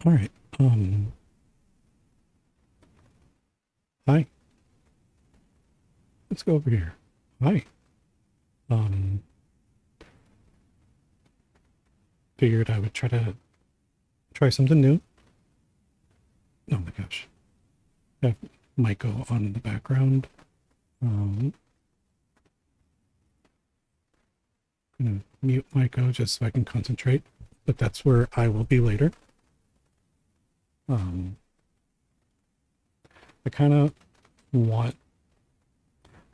All right. Hi. Let's go over here. Hi. Um, Figured I would try something new. Oh my gosh. I have Maiko on in the background. Um, gonna mute Maiko just so I can concentrate, but that's where I will be later. Um, I kind of want.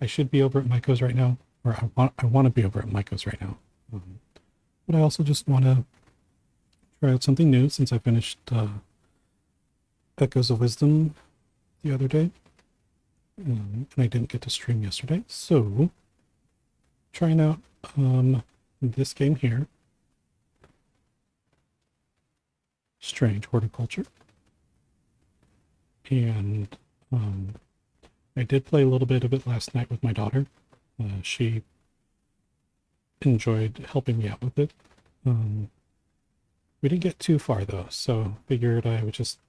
I should be over at Maiko's right now, or I want to be over at Maiko's right now. But I also just want to try out something new since I finished Echoes of Wisdom the other day. And I didn't get to stream yesterday. So, trying out this game here. Strange Horticulture. And I did play a little bit of it last night with my daughter. She enjoyed helping me out with it. We didn't get too far though, so figured I would just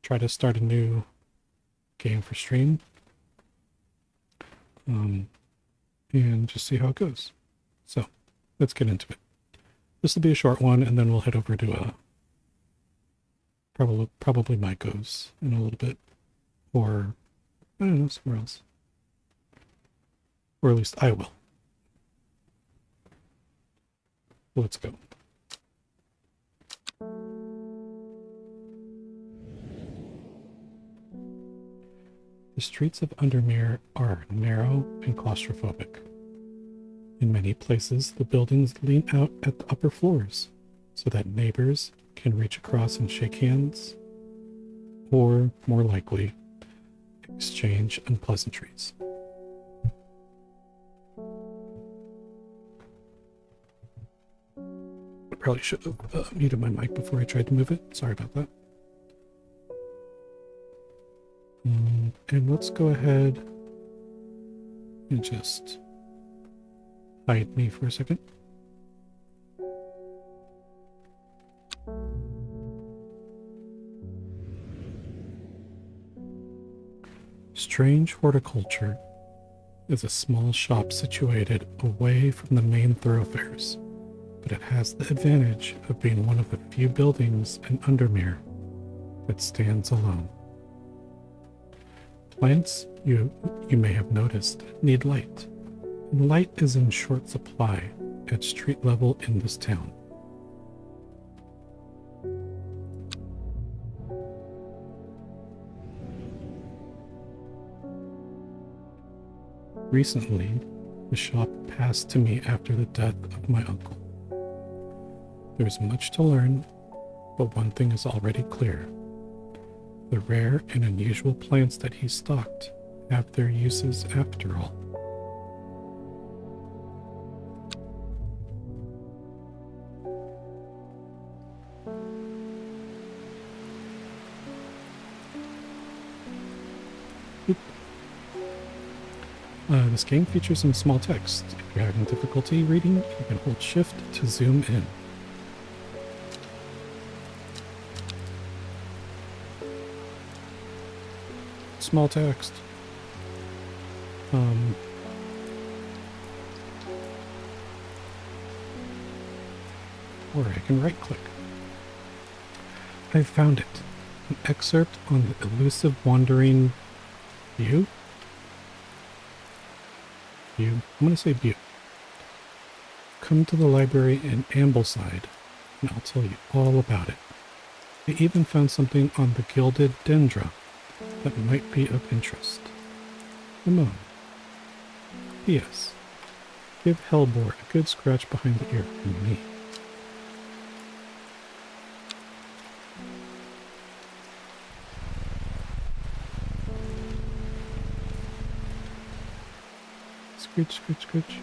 try to start a new game for stream. And just see how it goes. So let's get into it. This will be a short one, and then we'll head over to probably Maiko's in a little bit, or I don't know, somewhere else, or at least I will. Let's go. The streets of Undermere are narrow and claustrophobic. In many places, the buildings lean out at the upper floors so that neighbors can reach across and shake hands, or, more likely, exchange unpleasantries. I probably should have muted my mic before I tried to move it. Sorry about that. And let's go ahead and just hide me for a second. Strange Horticulture is a small shop situated away from the main thoroughfares, but it has the advantage of being one of the few buildings in Undermere that stands alone. Plants, you may have noticed, need light, and light is in short supply at street level in this town. Recently, the shop passed to me after the death of my uncle. There is much to learn, but one thing is already clear. The rare and unusual plants that he stocked have their uses after all. This game features some small text. If you're having difficulty reading, you can hold Shift to zoom in. Small text. Or I can right click. I found it. An excerpt on the elusive wandering view. I'm going to say view. Come to the library in Ambleside, and I'll tell you all about it. I even found something on the gilded dendra that might be of interest. Ramon. P.S. Give Hellbore a good scratch behind the ear from me. Scritch, scritch, scritch.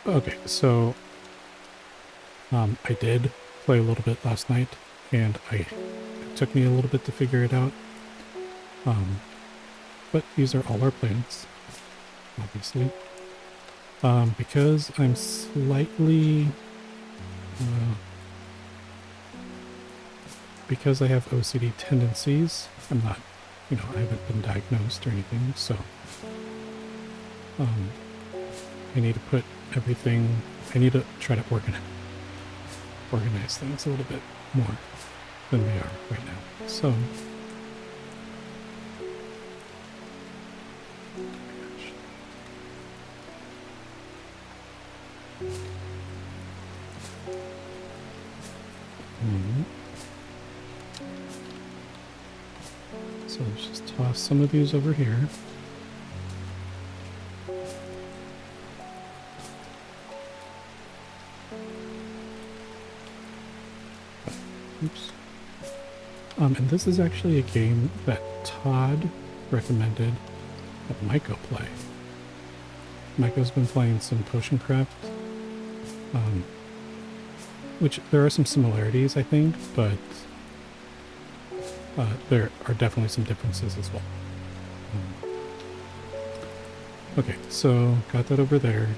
Okay, so I did play a little bit last night, and it took me a little bit to figure it out. But these are all our plants. obviously. Because I'm slightly... because I have OCD tendencies, I'm not, you know, I haven't been diagnosed or anything, so I need to put everything, I need to try to organize things a little bit more than they are right now. So, so let's just toss some of these over here. Oops. And this is actually a game that Todd recommended that Maiko play. Maiko's been playing some Potion Craft, which there are some similarities, I think, but there are definitely some differences as well. Okay, so got that over there.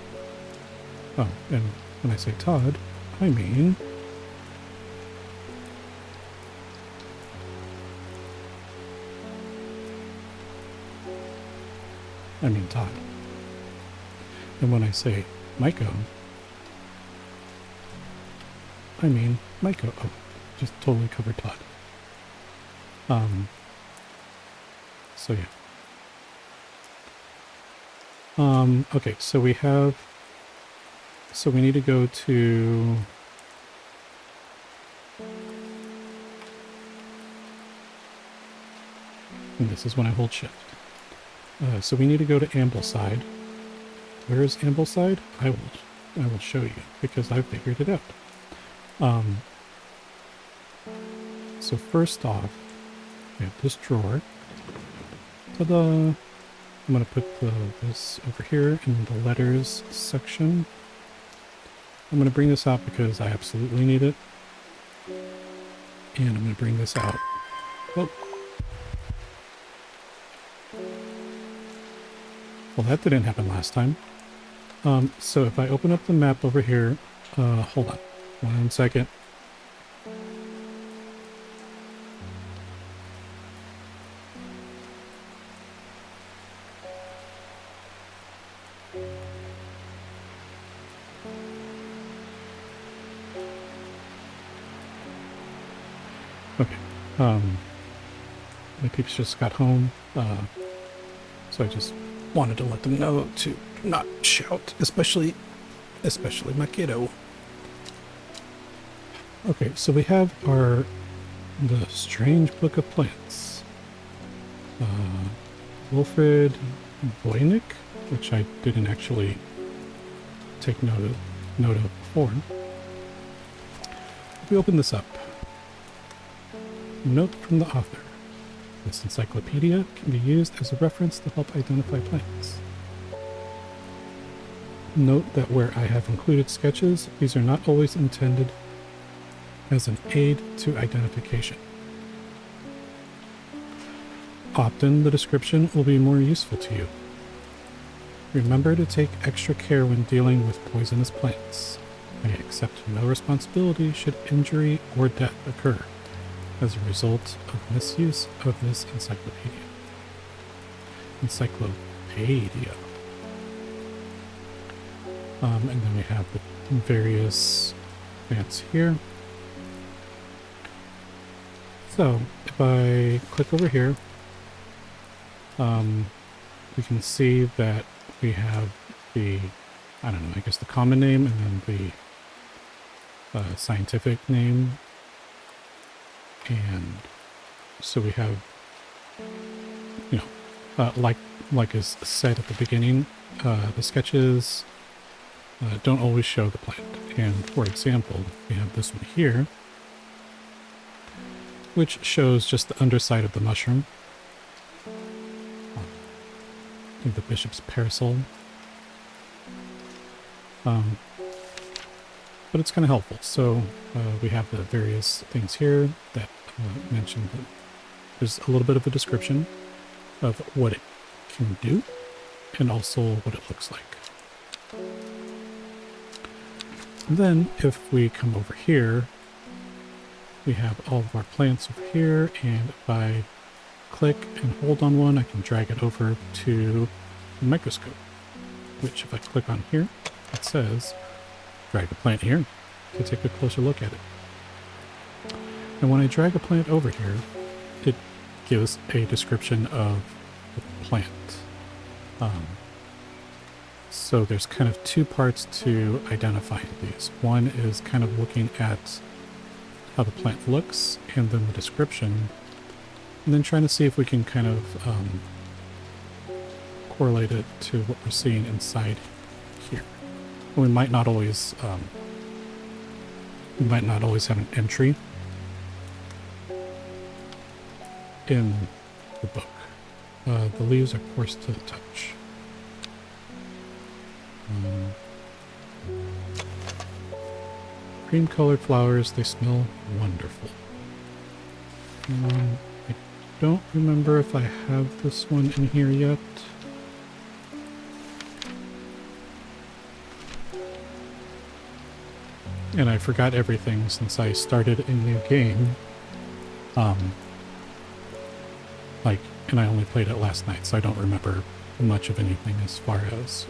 Oh, and when I say Todd, I mean... Todd. And when I say Maiko, I mean Maiko. Oh, just totally covered Todd. So yeah. Okay, so we have, so we need to go to, and this is when I hold shift. So we need to go to Ambleside. Where is Ambleside? I will show you because I figured it out. So first off, we have this drawer. Ta-da! I'm going to put this over here in the letters section. I'm going to bring this out because I absolutely need it. And I'm going to bring this out. Oh. Well, that didn't happen last time. So if I open up the map over here, hold on 1 second. Okay, my peeps just got home, so I just wanted to let them know to not shout, especially my kiddo. Okay, so we have the Strange Book of Plants. Wilfred Voynich, which I didn't actually take note of before. If we open this up, note from the author. This encyclopedia can be used as a reference to help identify plants. Note that where I have included sketches, these are not always intended as an aid to identification. Often the description will be more useful to you. Remember to take extra care when dealing with poisonous plants. I accept no responsibility should injury or death occur as a result of misuse of this encyclopedia. And then we have the various plants here. So if I click over here, we can see that we have the, I don't know, I guess the common name and then the scientific name. And so we have, you know, like is said at the beginning, the sketches don't always show the plant. And for example, we have this one here, which shows just the underside of the mushroom. The bishop's parasol. But it's kind of helpful. So we have the various things here that mention that there's a little bit of a description of what it can do. and also what it looks like. And then if we come over here, we have all of our plants over here, and if I click and hold on one, I can drag it over to the microscope, which if I click on here, it says drag a plant here to take a closer look at it. And when I drag a plant over here, it gives a description of the plant. So there's kind of two parts to identifying these. One is kind of looking at how the plant looks, and then the description, and then trying to see if we can kind of correlate it to what we're seeing inside here. We might not always have an entry in the book. The leaves are coarse to the touch. Cream-colored flowers, they smell wonderful. I don't remember if I have this one in here yet. And I forgot everything since I started a new game. And I only played it last night, so I don't remember much of anything as far as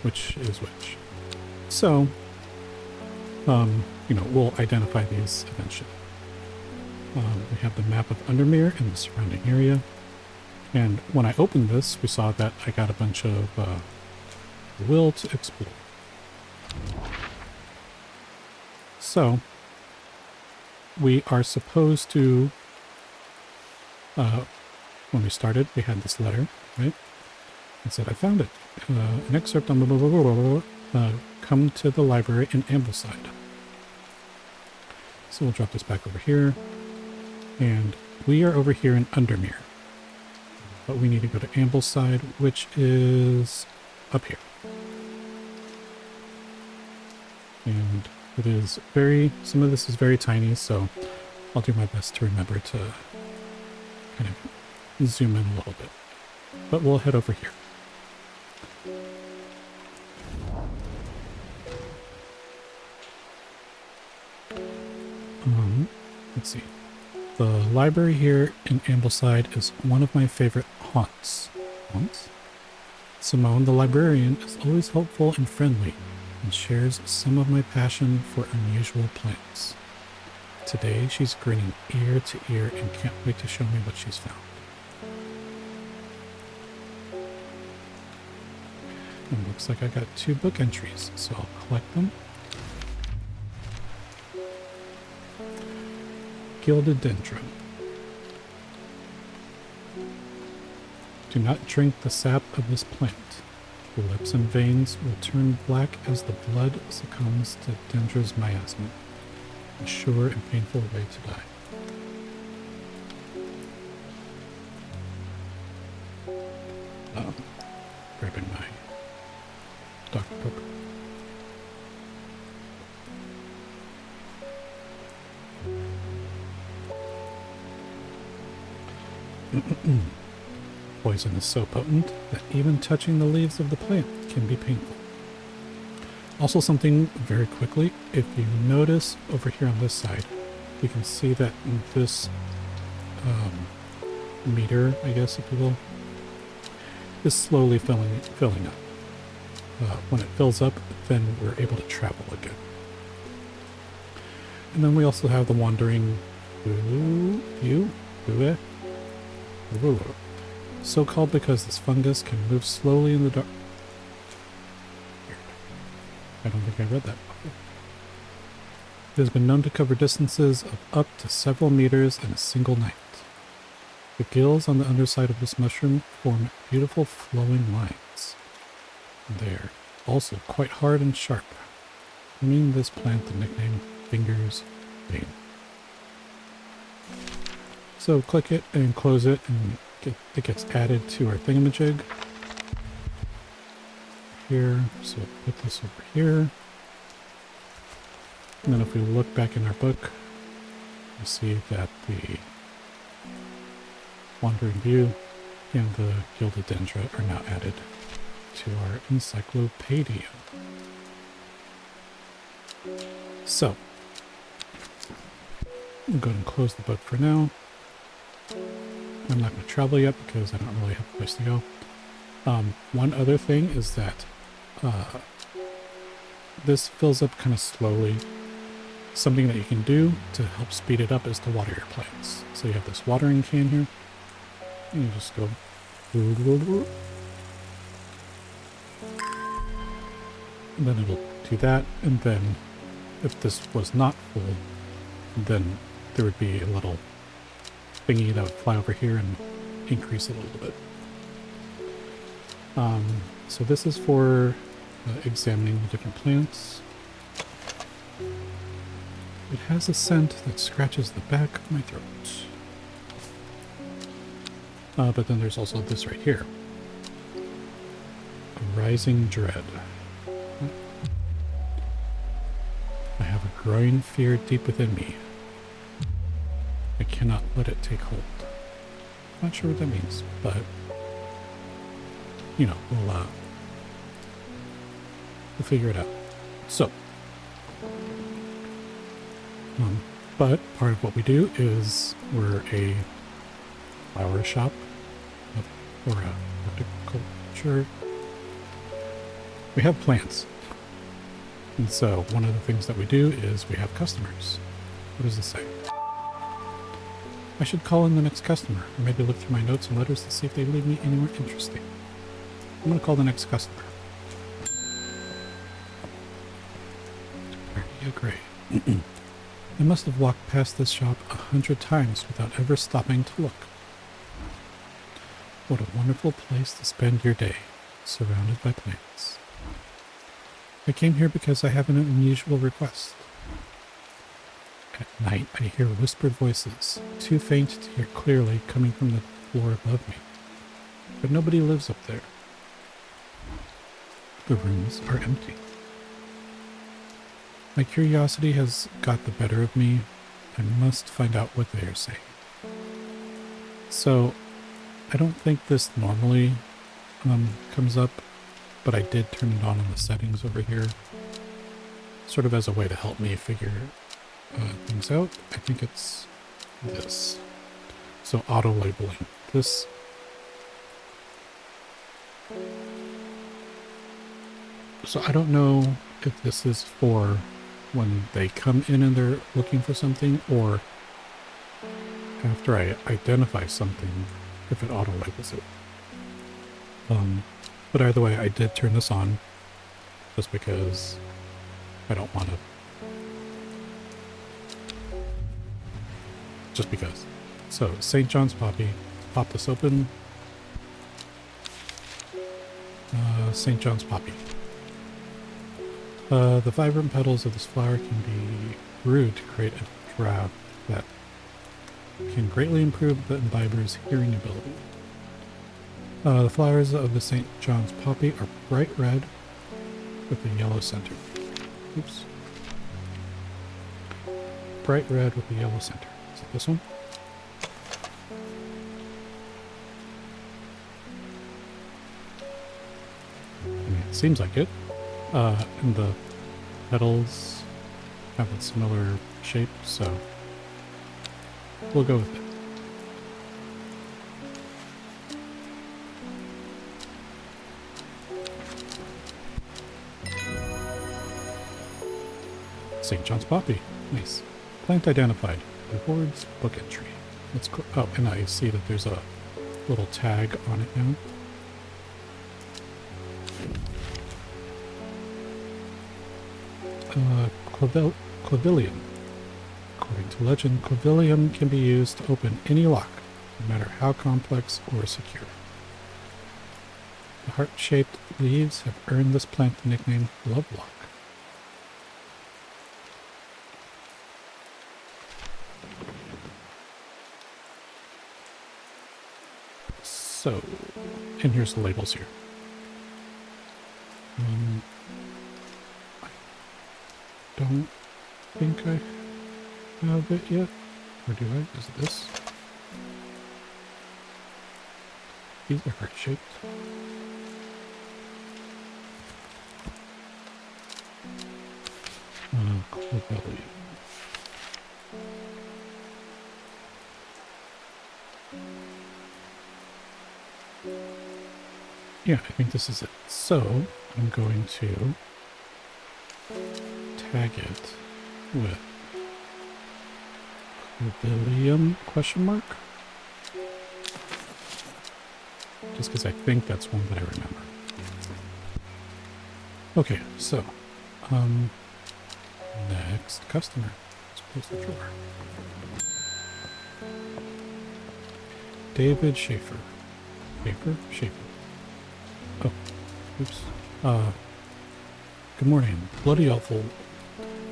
which is which. So, we'll identify these eventually. We have the map of Undermere and the surrounding area. And when I opened this, we saw that I got a bunch of will to explore. So, we are supposed to, when we started, we had this letter, right? It said, I found it. An excerpt on blah, blah, blah, blah, blah, blah. Come to the library in Ambleside. So we'll drop this back over here. And we are over here in Undermere. But we need to go to Ambleside, which is up here. And it is some of this is very tiny, so I'll do my best to remember to kind of zoom in a little bit. But we'll head over here. Let's see. The library here in Ambleside is one of my favorite haunts. Haunts? Simone, the librarian, is always helpful and friendly and shares some of my passion for unusual plants. Today, she's grinning ear to ear and can't wait to show me what she's found. And looks like I got 2 book entries, so I'll collect them. Gilded Dendron. Do not drink the sap of this plant. The lips and veins will turn black as the blood succumbs to Dendra's miasma. A sure and painful way to die. Grabbing my Dr. Pepper. Poison is so potent that even touching the leaves of the plant can be painful. Also, something very quickly, if you notice over here on this side, you can see that this meter, I guess if you will, is slowly filling up. When it fills up, then we're able to travel again. And then we also have the wandering so called because this fungus can move slowly in the dark. I don't think I read that before. It has been known to cover distances of up to several meters in a single night. The gills on the underside of this mushroom form beautiful flowing lines. They're also quite hard and sharp, giving this plant the nickname Fingers Vein. So click it and close it, and it gets added to our thingamajig here. So put this over here. And then if we look back in our book, you see that the Wandering View and the Gilded Dendra are now added to our encyclopedia. So, I'm going to close the book for now. I'm not going to travel yet because I don't really have a place to go. One other thing is that this fills up kind of slowly. Something that you can do to help speed it up is to water your plants. So you have this watering can here, and you just go. And then it'll do that, and then if this was not full, then there would be a little thingy that would fly over here and increase it a little bit. So this is for examining the different plants. It has a scent that scratches the back of my throat. But then there's also this right here. A rising dread. I have a growing fear deep within me. I cannot let it take hold. Not sure what that means, but you know, we'll figure it out. So, but part of what we do is we're a flower shop or a horticulture. We have plants. And so one of the things that we do is we have customers. What does this say? I should call in the next customer, or maybe look through my notes and letters to see if they leave me anywhere interesting. I'm going to call the next customer. Arnia Gray. I must have walked past this shop 100 times without ever stopping to look. What a wonderful place to spend your day, surrounded by plants. I came here because I have an unusual request. At night, I hear whispered voices, too faint to hear clearly, coming from the floor above me. But nobody lives up there. The rooms are empty. My curiosity has got the better of me. I must find out what they are saying. So, I don't think this normally comes up, but I did turn it on in the settings over here, sort of as a way to help me figure things out. I think it's this. So auto labeling. This. So I don't know if this is for when they come in and they're looking for something, or after I identify something, if it auto labels it. But either way, I did turn this on just because I don't want to. Just because. So, St. John's Poppy. Let's pop this open. St. John's Poppy. The vibrant petals of this flower can be brewed to create a draught that can greatly improve the imbiber's hearing ability. The flowers of the St. John's Poppy are bright red with a yellow center. Oops. Bright red with a yellow center. Is it this one? I mean, it seems like it. And the petals have a similar shape, so we'll go with it. St. John's Poppy. Nice. Plant identified. Rewards book entry. Let's go. Oh, and I see that there's a little tag on it now. Clavilium. According to legend, clavilium can be used to open any lock, no matter how complex or secure. The heart-shaped leaves have earned this plant the nickname Lovelock. So, and here's the labels here. I don't think I have it yet. Or do I? Is it this? These are heart-shaped. Corvellium. Yeah, I think this is it. So I'm going to tag it with Corvellium question mark. Just because I think that's one that I remember. Okay, so next customer. Let's close the drawer. David Schaefer. Schaefer. Oh, oops. Good morning. Bloody awful.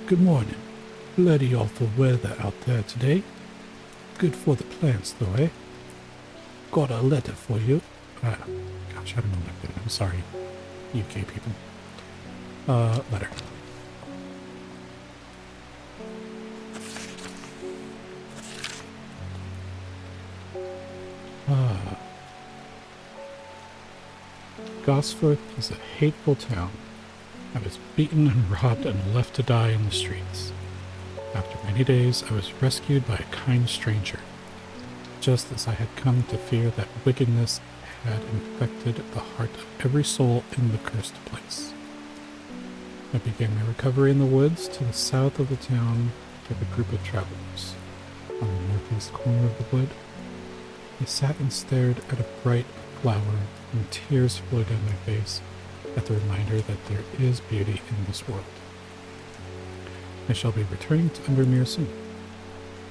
Good morning. Bloody awful weather out there today. Good for the plants, though, eh? Got a letter for you. Gosh, I don't know what I'm doing. I'm sorry, UK people. Letter. Gosforth is a hateful town. I was beaten and robbed and left to die in the streets. After many days, I was rescued by a kind stranger, just as I had come to fear that wickedness had infected the heart of every soul in the cursed place. I began my recovery in the woods to the south of the town with a group of travelers. On the northeast corner of the wood, I sat and stared at a bright flower, and tears flowed down my face at the reminder that there is beauty in this world. I shall be returning to Undermere soon.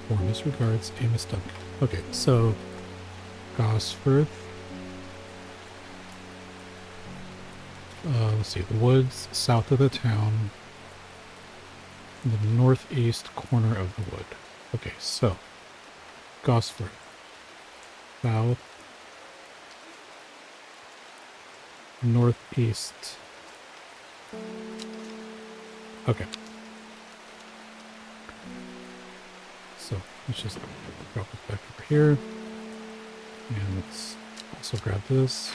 Warmest regards, Amos Duncan. Okay, so Gosforth. Let's see, the woods south of the town, the northeast corner of the wood. Okay, so Gosforth, south, northeast. Okay. So let's just drop it back over here. And let's also grab this.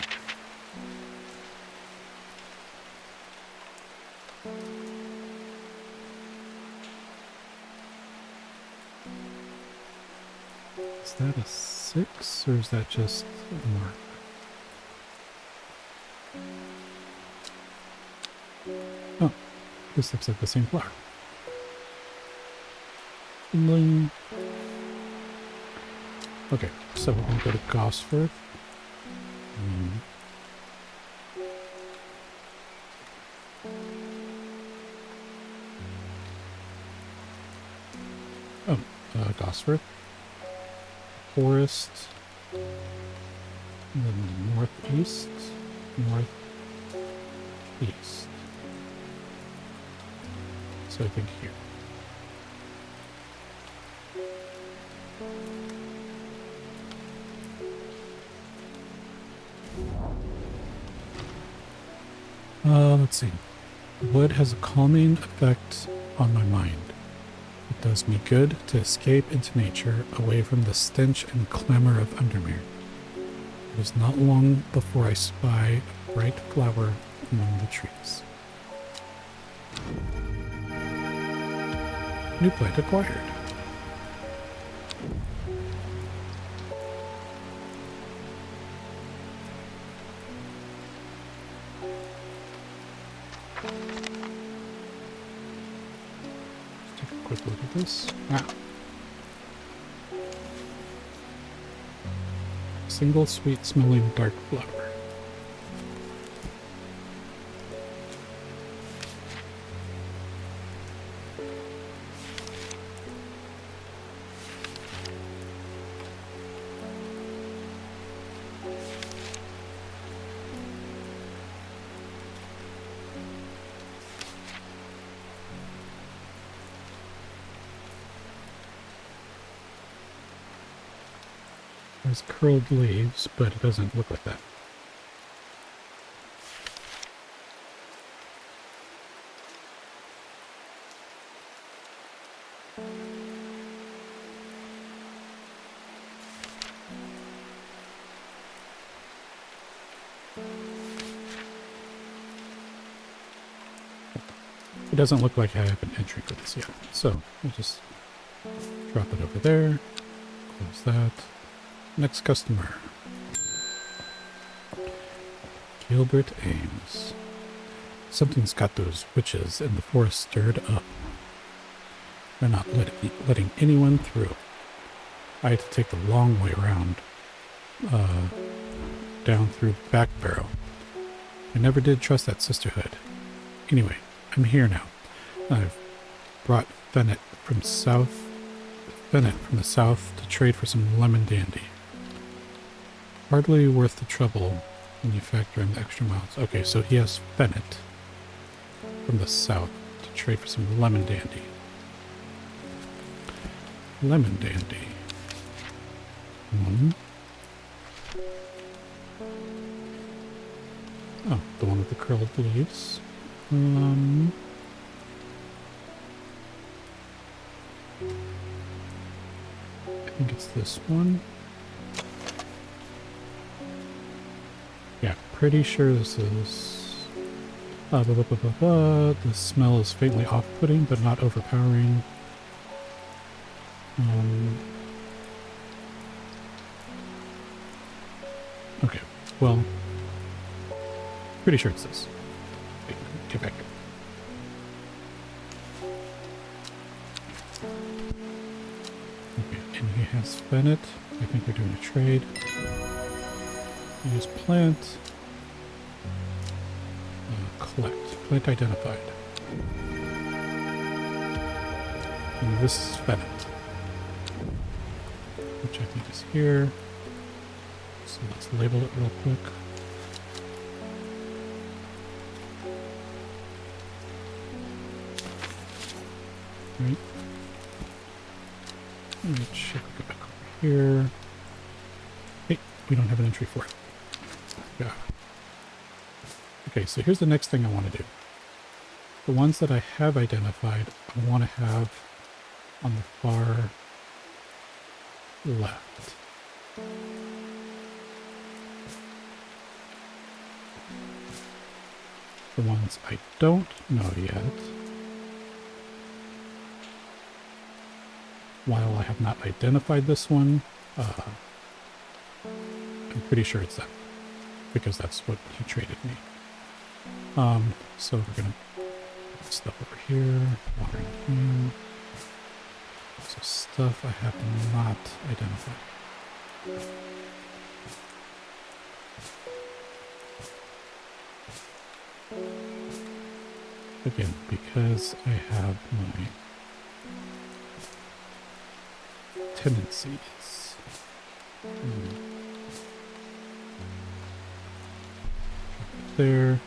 Is that a 6 or is that just a mark? Oh, this looks like the same flower. Bling. Okay, so we're going to go to Gosforth. Oh, Gosforth. Forest. And then northeast. Northeast. So I think here. Let's see. Wood has a calming effect on my mind. It does me good to escape into nature, away from the stench and clamor of Undermere. It is not long before I spy a bright flower among the trees. New plant acquired. Let's take a quick look at this. Ah. Single sweet smelling dark flower. There's curled leaves, but it doesn't look like that. It doesn't look like I have an entry for this yet. So I'll just drop it over there. Close that. Next customer. Gilbert Ames. Something's got those witches in the forest stirred up. They're not letting anyone through. I had to take the long way around, down through Back Barrow. I never did trust that sisterhood. Anyway, I'm here now. I've brought Fennec from the south to trade for some lemon dandy. Hardly worth the trouble when you factor in the extra miles. Okay, so he has Fennec from the south to trade for some lemon dandy. Lemon dandy. Oh, the one with the curled leaves. I think it's this one. Yeah, pretty sure this is... The smell is faintly off-putting, but not overpowering. Okay, well, pretty sure it's this. Wait, get back here. Okay, and he has Fennec. I think they're doing a trade. Use plant. Collect. Plant identified. And this is Fennec, which I think is here. So let's label it real quick. Right. Let me check, go back over here. Hey, we don't have an entry for it. Yeah. Okay, so here's the next thing I want to do. The ones that I have identified, I want to have on the far left. The ones I don't know yet, while I have not identified this one, I'm pretty sure it's that, because that's what he traded me. So we're gonna put stuff over here, water in here. So stuff I have not identified. Again, because I have my tendencies. There.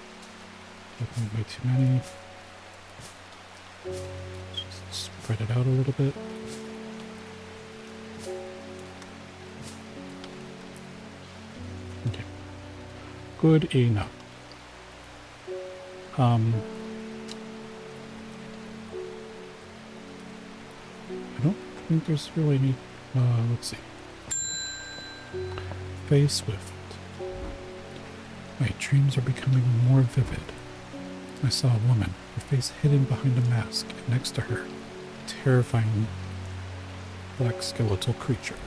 Definitely way too many. Just spread it out a little bit. Okay. Good enough. I don't think there's really any, let's see. Faye Swift. My dreams are becoming more vivid. I saw a woman, her face hidden behind a mask, and next to her, a terrifying black skeletal creature.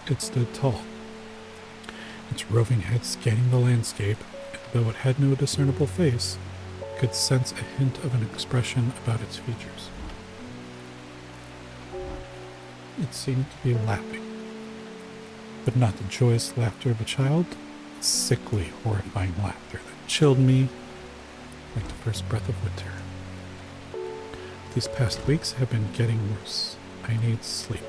It stood tall, its roving head scanning the landscape, and though it had no discernible face, I could sense a hint of an expression about its features. It seemed to be laughing, but not the joyous laughter of a child, sickly, horrifying laughter that chilled me like the first breath of winter. These past weeks have been getting worse. I need sleep.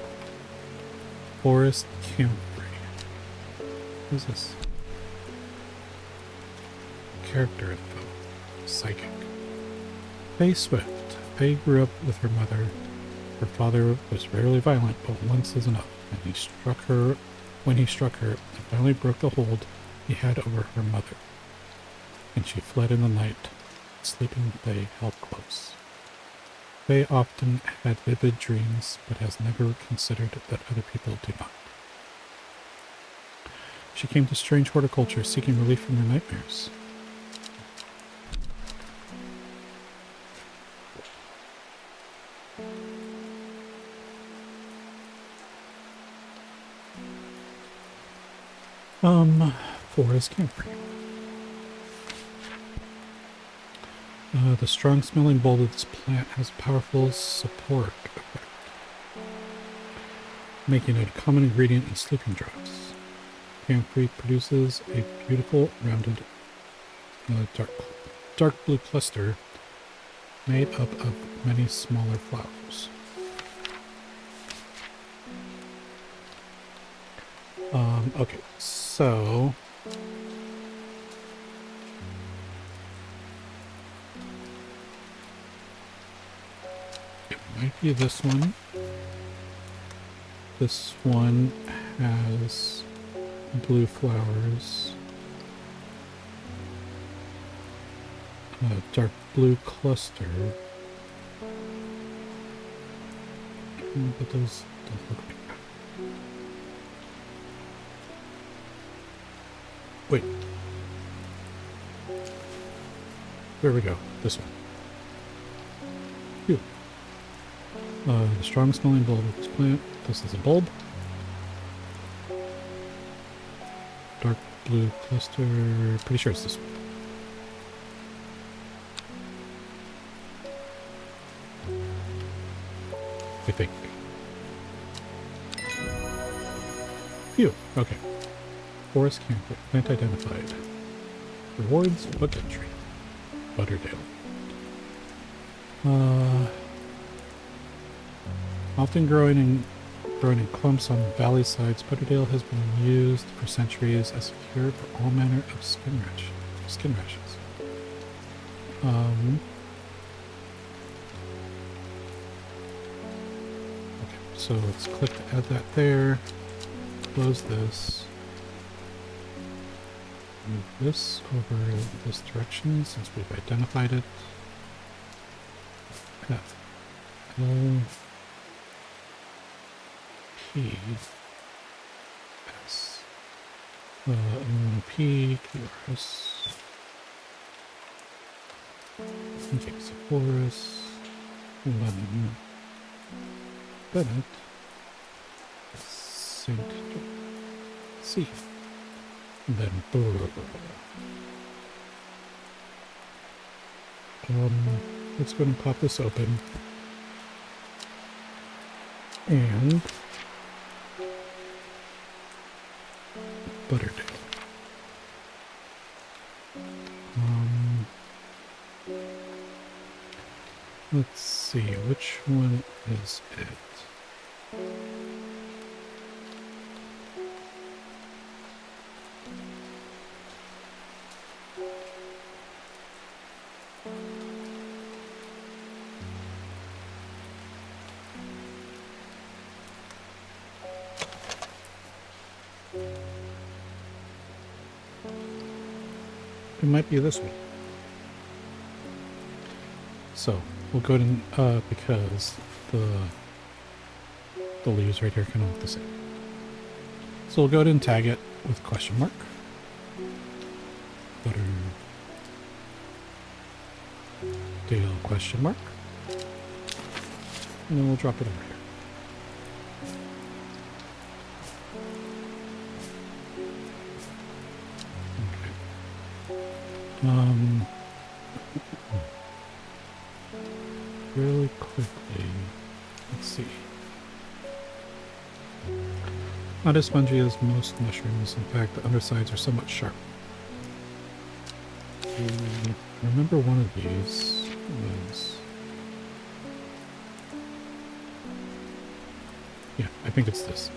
Forest Camphor. Who's this? Character info. Psychic. Faye Swift. Faye grew up with her mother. Her father was rarely violent, but once is enough. And when he struck her, and finally broke the hold he had over her mother. And she fled in the night. Sleeping Faye held close. Faye often had vivid dreams, but has never considered that other people do not. She came to strange horticulture seeking relief from her nightmares. Forest camphor. The strong-smelling bulb of this plant has powerful support effect, making it a common ingredient in sleeping drugs. Camphor produces a beautiful, rounded, dark blue cluster made up of many smaller flowers. Okay, so it might be this one. This one has blue flowers. Dark blue cluster. But those don't look like that. Wait. There we go. This one. Phew. The strong smelling bulb of this plant. This is a bulb. Dark blue cluster. Pretty sure it's this one. I think. Phew. Okay. Forest camphor. Plant identified. Rewards book entry. Butterdale. Often growing in clumps on valley sides, Butterdale has been used for centuries as a cure for all manner of skin rashes. Okay, so let's click to add that there. Close this. Move this over this direction since we've identified it. F L P S P Q R S. Okay, so Forest, Lemon, Bennett, Saint C. And then let's go and pop this open. And Butterdale. Let's see, which one is it? It might be this one. So we'll go ahead and because the leaves right here kind of look the same. So we'll go ahead and tag it with question mark. Butterdale question mark. And then we'll drop it over here. Really quickly, let's see. Not as spongy as most mushrooms. In fact, the undersides are somewhat sharp. I remember one of these was... Yeah, I think it's this.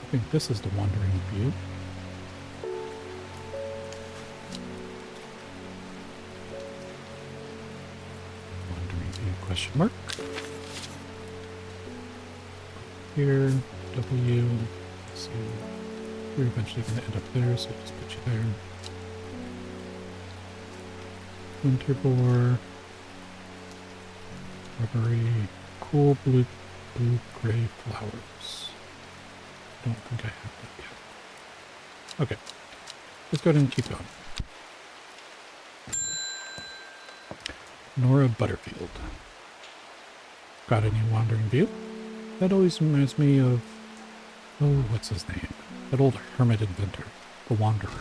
I think this is the Wandering View. Question mark. Here, W. Let's see. We're eventually going to end up there, so I'll just put you there. Winter boar. Rubbery. Cool blue-gray flowers. I don't think I have that yet. Okay. Let's go ahead and keep going. Nora Butterfield. Got any Wandering View? That always reminds me of, oh, what's his name? That old hermit inventor. The Wanderer.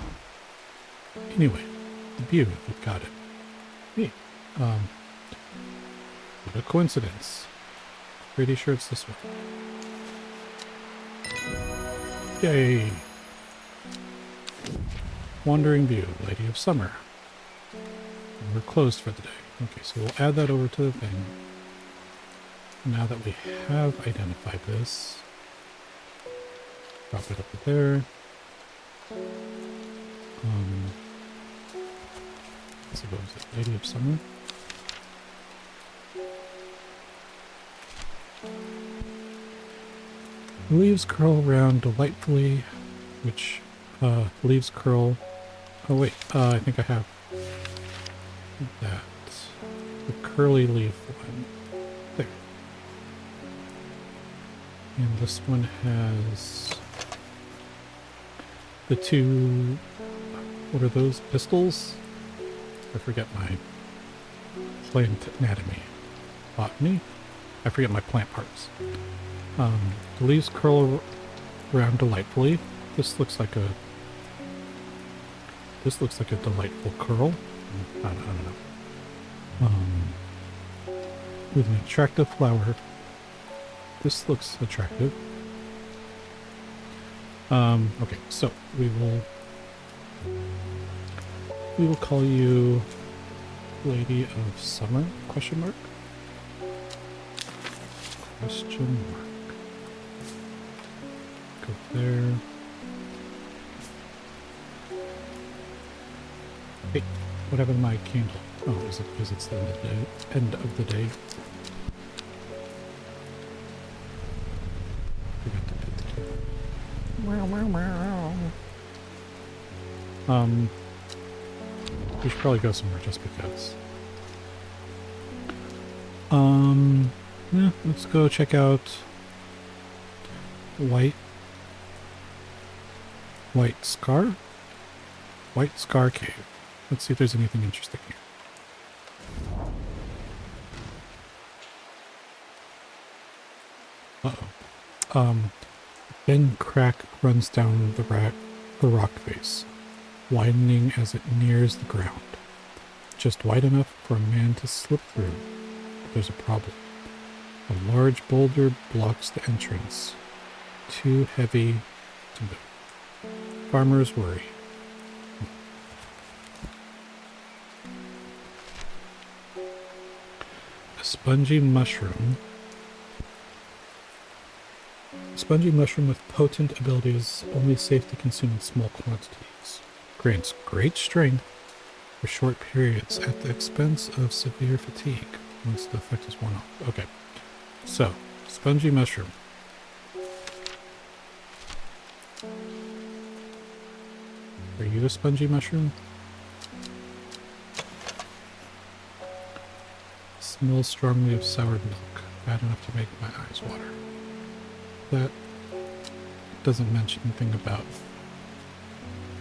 Anyway, the view, we've got it. Hey, what a coincidence. Pretty sure it's this way. Yay! Wandering View, Lady of Summer. And we're closed for the day. Okay, so we'll add that over to the thing. Now that we have identified this, drop it up there. Let's see, what was it? Lady of Summer? The leaves curl round delightfully, which, leaves curl... Oh wait, I think I have that. The curly leaf one. There. And this one has the two... What are those? Pistils? I forget my plant anatomy. Botany? I forget my plant parts. The leaves curl around delightfully. This looks like a delightful curl. I don't know. With an attractive flower. This looks attractive. Okay, so we will call you Lady of Summer, question mark? Question mark. Go there. Hey, what happened to my candle? Oh, is it because it's the end of the day? Forgot to put the candle. We should probably go somewhere just because. Yeah, let's go check out White Scar Cave. Let's see if there's anything interesting here. Uh-oh. Thin crack runs down the rock face, widening as it nears the ground. Just wide enough for a man to slip through. But there's a problem. A large boulder blocks the entrance. Too heavy to move. Farmers worry. A spongy mushroom. A spongy mushroom with potent abilities, only safe to consume in small quantities. Grants great strength for short periods at the expense of severe fatigue once the effect is worn off. Okay, so spongy mushroom. Are you a spongy mushroom? Smells strongly of soured milk, bad enough to make my eyes water. That doesn't mention anything about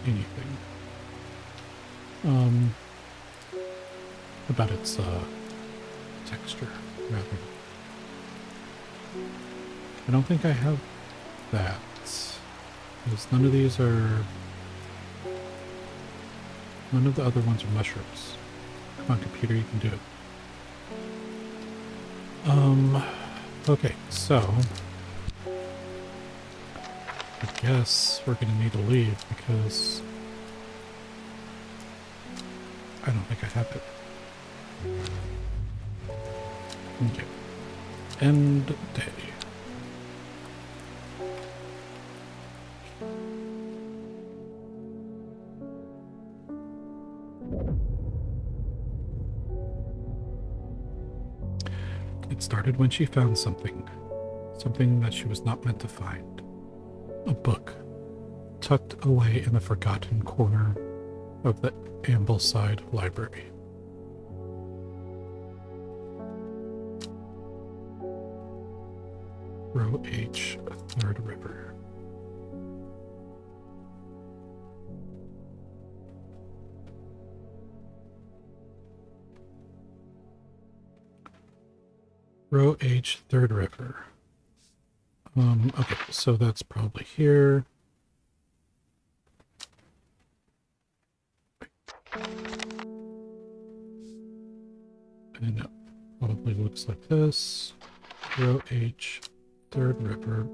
anything. About its texture, rather. I don't think I have that, because none of the other ones are mushrooms. Come on, computer, you can do it. Okay, so I guess we're gonna need to leave because I don't think I have it. Okay. End day. It started when she found something that she was not meant to find. A book, tucked away in the forgotten corner of the Ambleside Library. Row H, Third River. Row H, Third River. Okay, so that's probably here. And it probably looks like this. Row H, third river.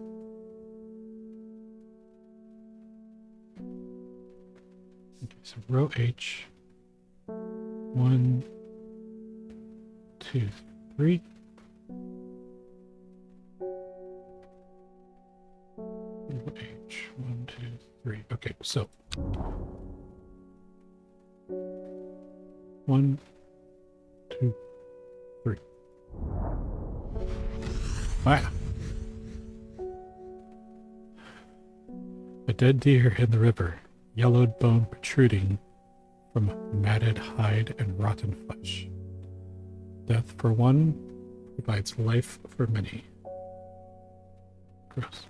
Okay, so row H. 1, 2, 3. Row H, 1, 2, 3. Okay, so 1, 2, 3. Ah! A dead deer in the river, yellowed bone protruding from matted hide and rotten flesh. Death for one provides life for many. Gross.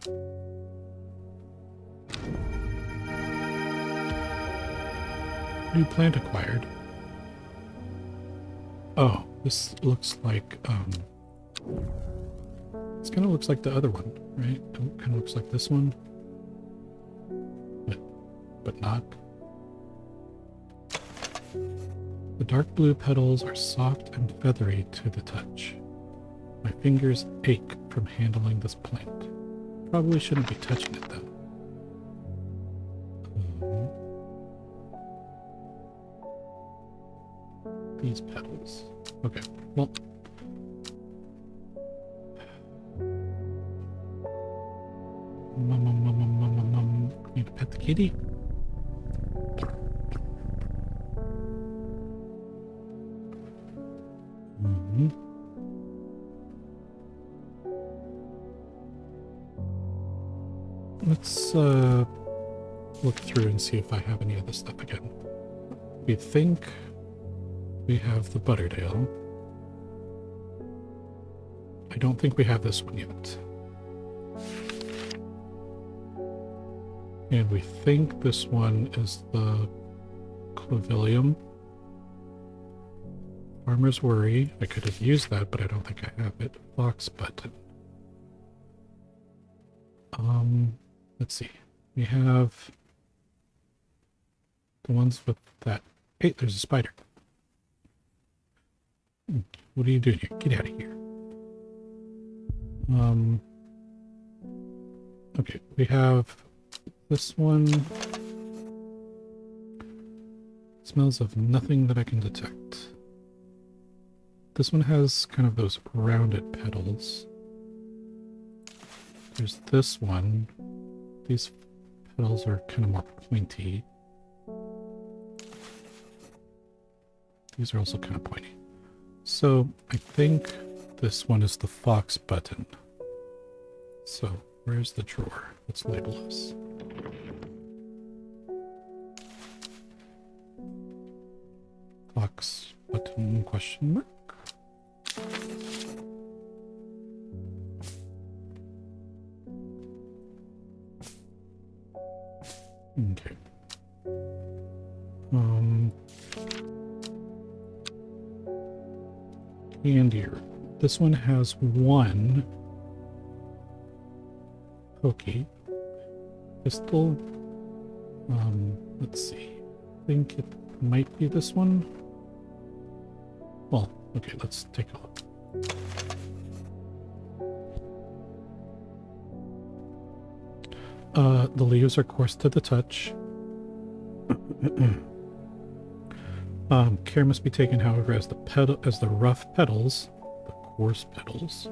New plant acquired. Oh, this looks like, this kind of looks like the other one, right? It kind of looks like this one. But not. The dark blue petals are soft and feathery to the touch. My fingers ache from handling this plant. Probably shouldn't be touching it though. These petals. Okay, well. Need to pet the kitty. Let's look through and see if I have any of this stuff again. We think we have the Butterdale. I don't think we have this one yet. And we think this one is the Clavilium. Farmer's Worry. I could have used that, but I don't think I have it. Fox Button. Let's see. We have the ones with that. Hey, there's a spider. What are you doing here? Get out of here. Okay, we have this one. Smells of nothing that I can detect. This one has kind of those rounded petals. There's this one. These petals are kind of more pointy. These are also kind of pointy. So I think this one is the Fox Button. So where's the drawer? Let's label this. Fox Button question mark. Okay. Candier. This one has one pokey pistol. Let's see. I think it might be this one. Well, okay, let's take a look. The leaves are coarse to the touch. Care must be taken, however, as the rough petals, the coarse petals,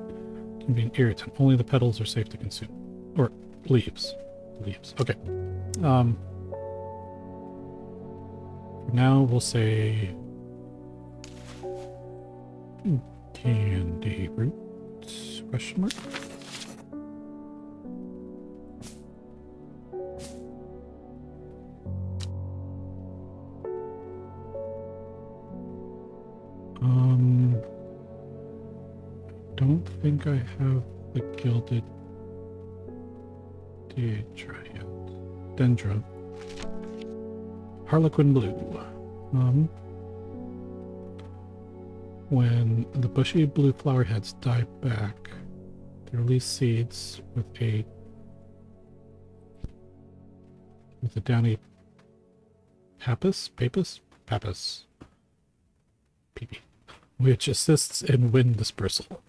can be an irritant. Only the petals are safe to consume. Or leaves. Leaves. Okay. For now, we'll say candy root? Question mark? I don't think I have the gilded Dendra. Harlequin blue. When the bushy blue flower heads die back, they release seeds with a downy papus. PP. which assists in wind dispersal.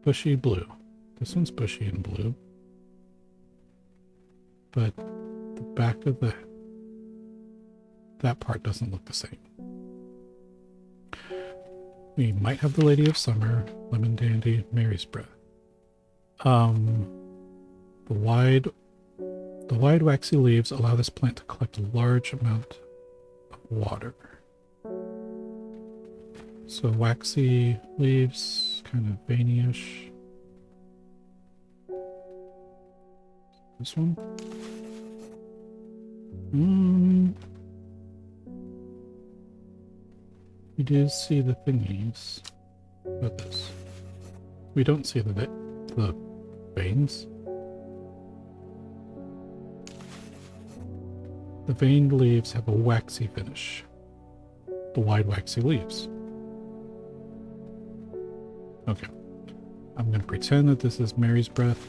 Bushy blue. This one's bushy and blue. But the back of that part doesn't look the same. We might have the Lady of Summer, Lemon Dandy, Mary's Breath. The wide waxy leaves allow this plant to collect a large amount of water. So waxy leaves, kind of veiny-ish. This one? We do see the thingies. What this? We don't see the veins. The veined leaves have a waxy finish. The wide waxy leaves. Okay. I'm going to pretend that this is Mary's Breath.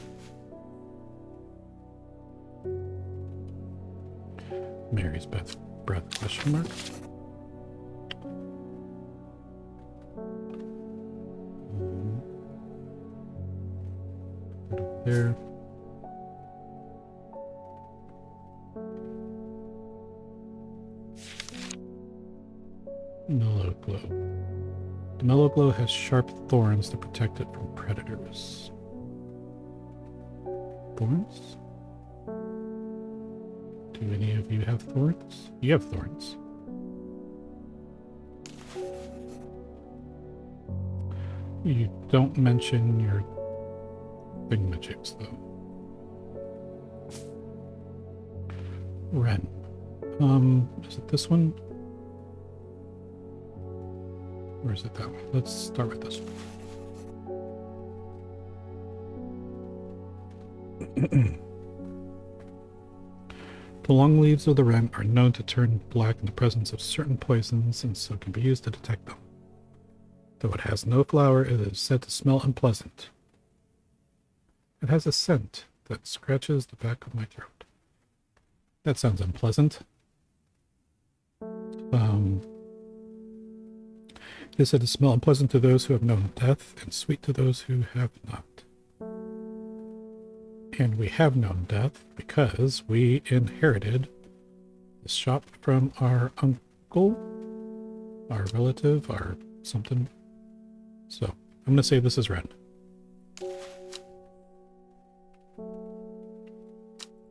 Mary's breath question mark. There. Mellow glow. The mellow glow has sharp thorns to protect it from predators. Thorns? Do any of you have thorns? You have thorns. You don't mention your thingamajigs, though. Wren. Is it this one? Or is it that one? Let's start with this one. The long leaves of the wren are known to turn black in the presence of certain poisons, and so can be used to detect them. Though it has no flower, it is said to smell unpleasant. It has a scent that scratches the back of my throat. That sounds unpleasant. It is said to smell unpleasant to those who have known death, and sweet to those who have not. And we have known death because we inherited the shop from our uncle, our relative, our something. So I'm going to say this is Wren.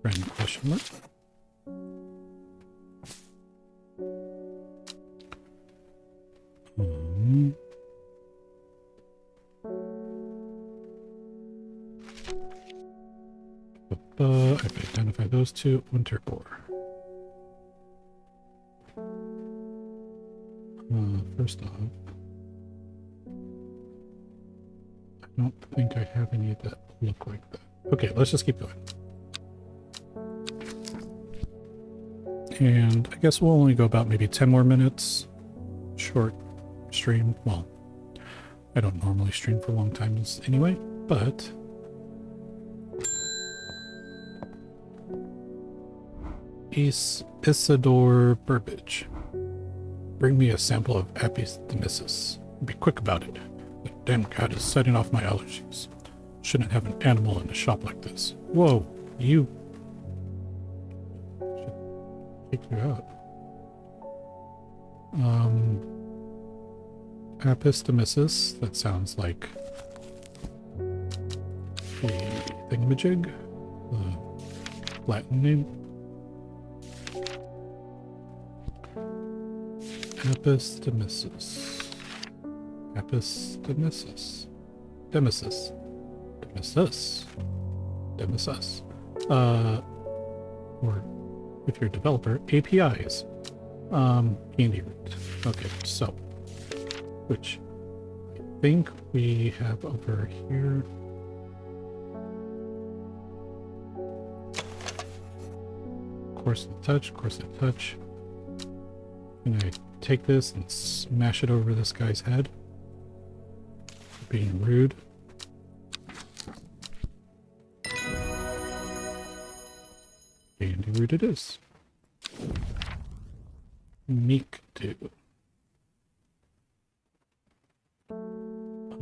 Wren question mark. I've identified those two. Winter boar. First off, I don't think I have any that look like that. Okay, let's just keep going. And I guess we'll only go about maybe 10 more minutes. Short stream. Well, I don't normally stream for long times anyway, but Isidore Burbage. Bring me a sample of Apis demissus. Be quick about it. The damn cat is setting off my allergies. Shouldn't have an animal in a shop like this. Whoa, you. Should kick you out. Apis demissus. That sounds like a thingamajig. The Latin name. Apis demissus. Apis demissus. Demissus. Demissus. Demissus. Or if you're a developer, APIs. Candy root. Okay, so which I think we have over here. Coarse to touch, coarse to touch. And I take this and smash it over this guy's head. being rude. Candy root it is. Meek do.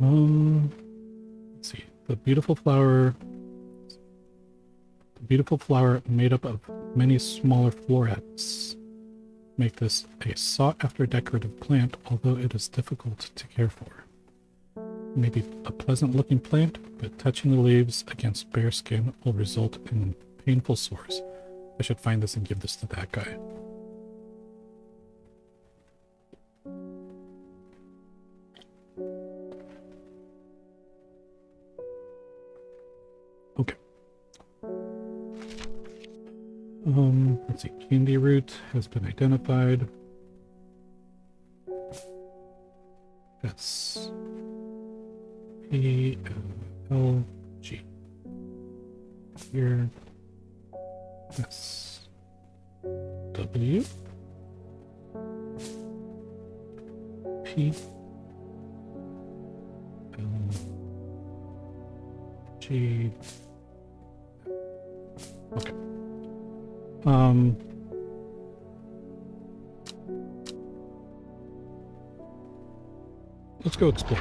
Let's see. The beautiful flower made up of many smaller florets make this a sought-after decorative plant, although it is difficult to care for. Maybe a pleasant-looking plant, but touching the leaves against bare skin will result in painful sores. I should find this and give this to that guy. Okay. Let's see. Candy root has been identified. S P L G. Here. S W P L G. Okay. Let's go explore.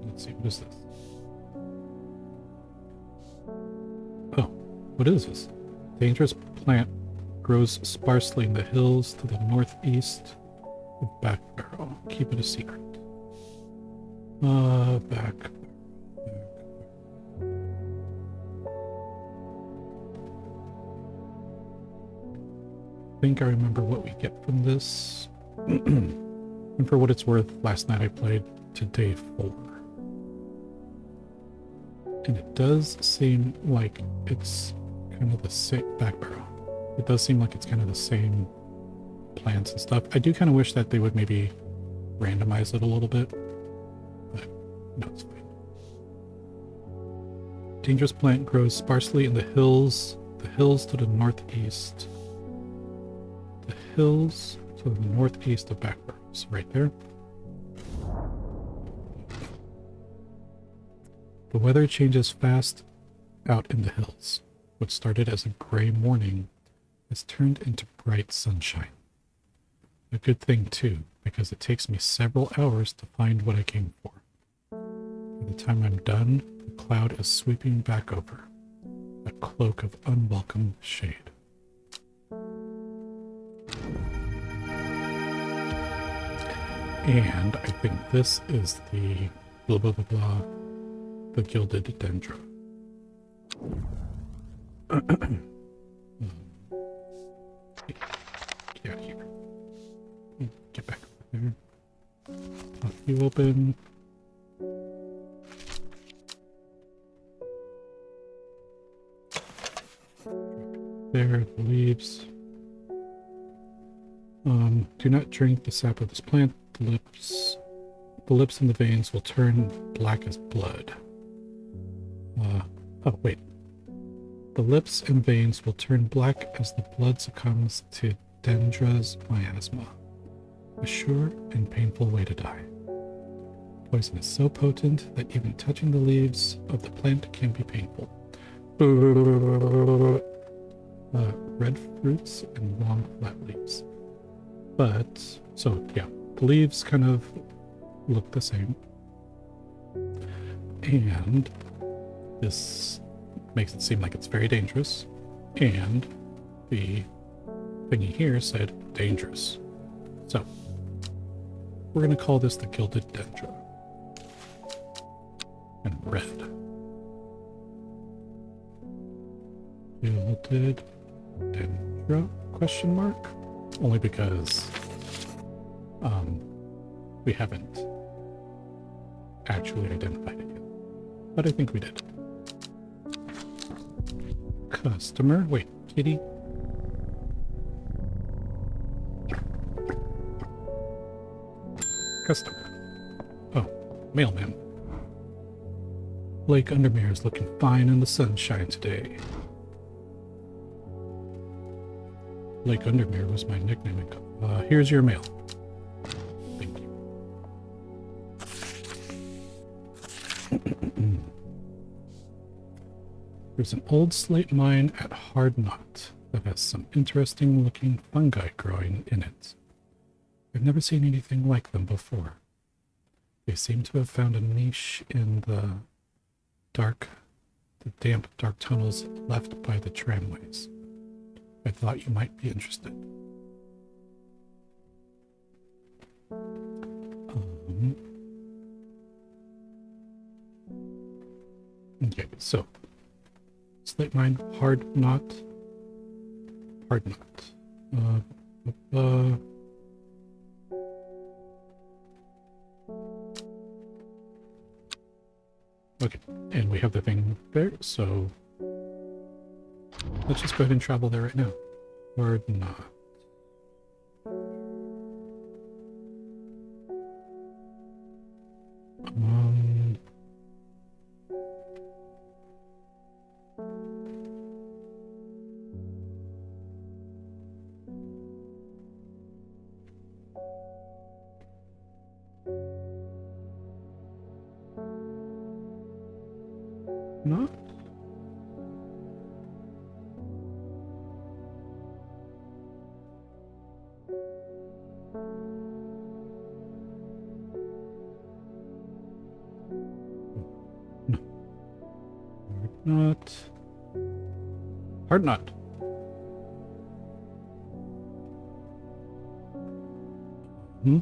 Let's see, what is this? Oh, what is this? Dangerous plant grows sparsely in the hills to the northeast of Back Barrel. Keep it a secret. Back. I think I remember what we get from this. And for what it's worth, last night I played to day 4. And it does seem like it's kind of the same Back Barrel. It does seem like it's kind of the same plants and stuff. I do kind of wish that they would maybe randomize it a little bit. But no, it's fine. Dangerous plant grows sparsely in the hills to the northeast. The hills to the northeast of Back Barrel. So right there. The weather changes fast out in the hills. What started as a gray morning has turned into bright sunshine. A good thing too, because it takes me several hours to find what I came for. By the time I'm done, the cloud is sweeping back over, a cloak of unwelcome shade. And I think this is the blah blah blah blah, the gilded dendra. Get out of here. Get back over there. Pop you open. There, the leaves. Do not drink the sap of this plant. The lips and the veins will turn black as blood. Oh, wait. The lips and veins will turn black as the blood succumbs to Dendra's miasma. A sure and painful way to die. Poison is so potent that even touching the leaves of the plant can be painful. Red fruits and long flat leaves. But, so yeah, the leaves kind of look the same. And this makes it seem like it's very dangerous. And the thingy here said dangerous. So, we're going to call this the gilded dendra. And red. Gilded dendra? Question mark? Only because we haven't actually identified it yet. But I think we did. Customer. Wait, kitty. Customer. Oh, mailman. Lake Undermere is looking fine in the sunshine today. Lake Undermere was my nickname. Here's your mail. Thank you. There's an old slate mine at Hard Knot that has some interesting looking fungi growing in it. I've never seen anything like them before. They seem to have found a niche in the damp, dark tunnels left by the tramways. I thought you might be interested. Okay, so slate mine, hard knot. Okay, and we have the thing there, so let's just go ahead and travel there right now. Hard knot. Not? No. Hard knot. Hard knot. Hmm?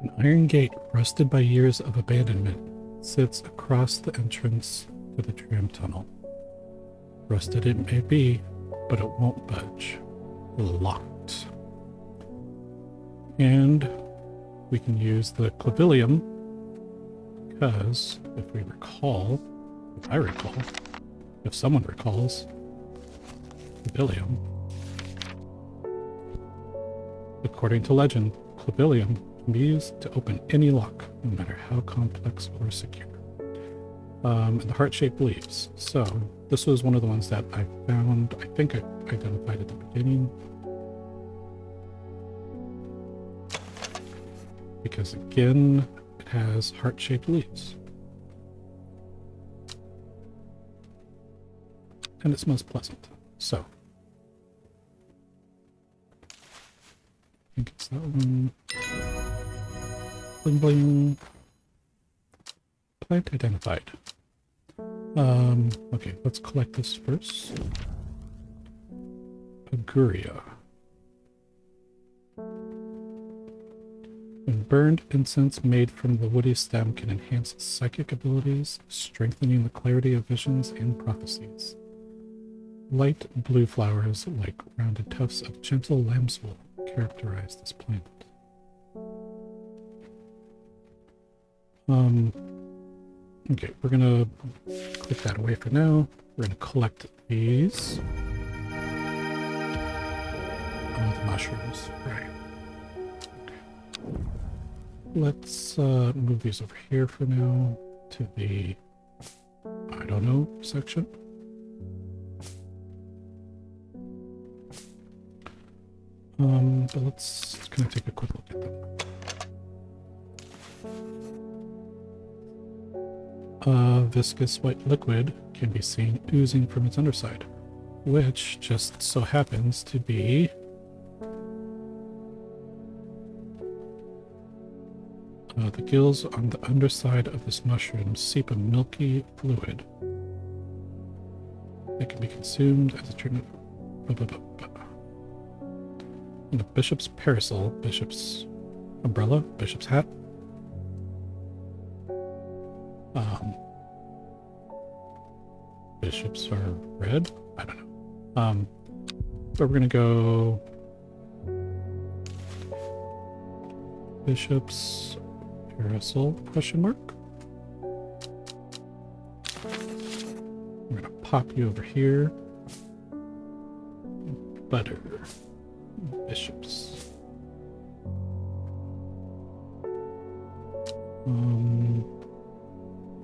An iron gate, rusted by years of abandonment, sits across the entrance to the tram tunnel. Rusted it may be, but it won't budge. Locked. And we can use the clavilium, because if we recall, if I recall, if someone recalls, clavilium, according to legend, clavilium can be used to open any lock, no matter how complex or secure. And the heart-shaped leaves. So this was one of the ones that I found, I think I identified at the beginning. Because again, it has heart-shaped leaves. And it smells pleasant. So I think it's that one. Bling bling. Plant identified. Okay, let's collect this first. Aguria. When burned, incense made from the woody stem can enhance psychic abilities, strengthening the clarity of visions and prophecies. Light blue flowers, like rounded tufts of gentle lambswool, characterize this plant. Okay, we're gonna click that away for now. We're gonna collect these. Oh, the mushrooms, right. Okay. Let's move these over here for now to the, I don't know, section. But let's kind of take a quick look at them. Viscous white liquid can be seen oozing from its underside, which just so happens to be the gills on the underside of this mushroom seep a milky fluid that can be consumed as a treatment. And a bishop's parasol, bishop's umbrella, bishop's hat. Bishops are red? I don't know. But we're gonna go bishop's parasol, question mark. We're gonna pop you over here. Butter. Bishops.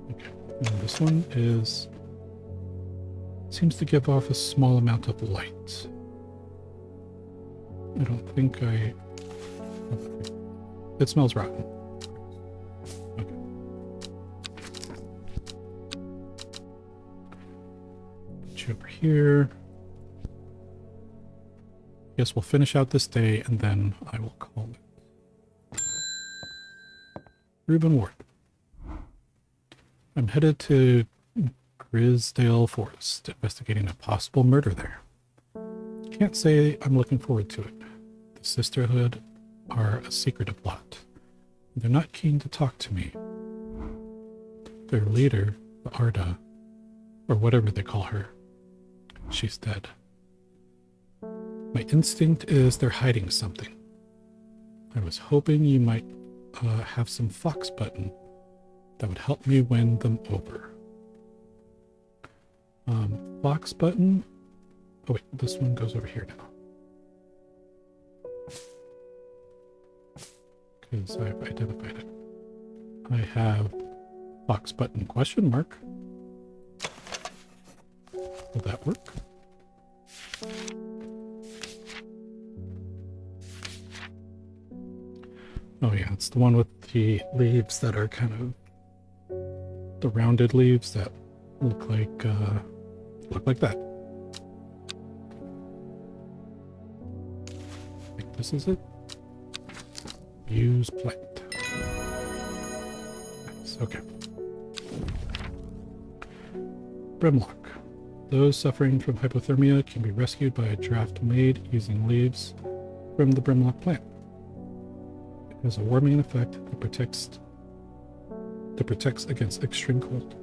Okay, and this one seems to give off a small amount of light. I don't think it smells rotten. you over here. Guess we'll finish out this day and then I will call it. Reuben Ward. I'm headed to Grisdale Forest, investigating a possible murder there. Can't say I'm looking forward to it. The Sisterhood are a secretive lot. They're not keen to talk to me. Their leader, the Arda, or whatever they call her, she's dead. My instinct is they're hiding something. I was hoping you might have some fox button that would help me win them over. Fox button. Oh wait, this one goes over here now. Because I've identified it. I have fox button question mark. Will that work? Oh yeah, it's the one with the leaves that are kind of the rounded leaves that look like that. I think this is it. Use plant. Nice, okay. Brimlock. Those suffering from hypothermia can be rescued by a draft made using leaves from the Brimlock plant. It has a warming effect that protects against extreme cold.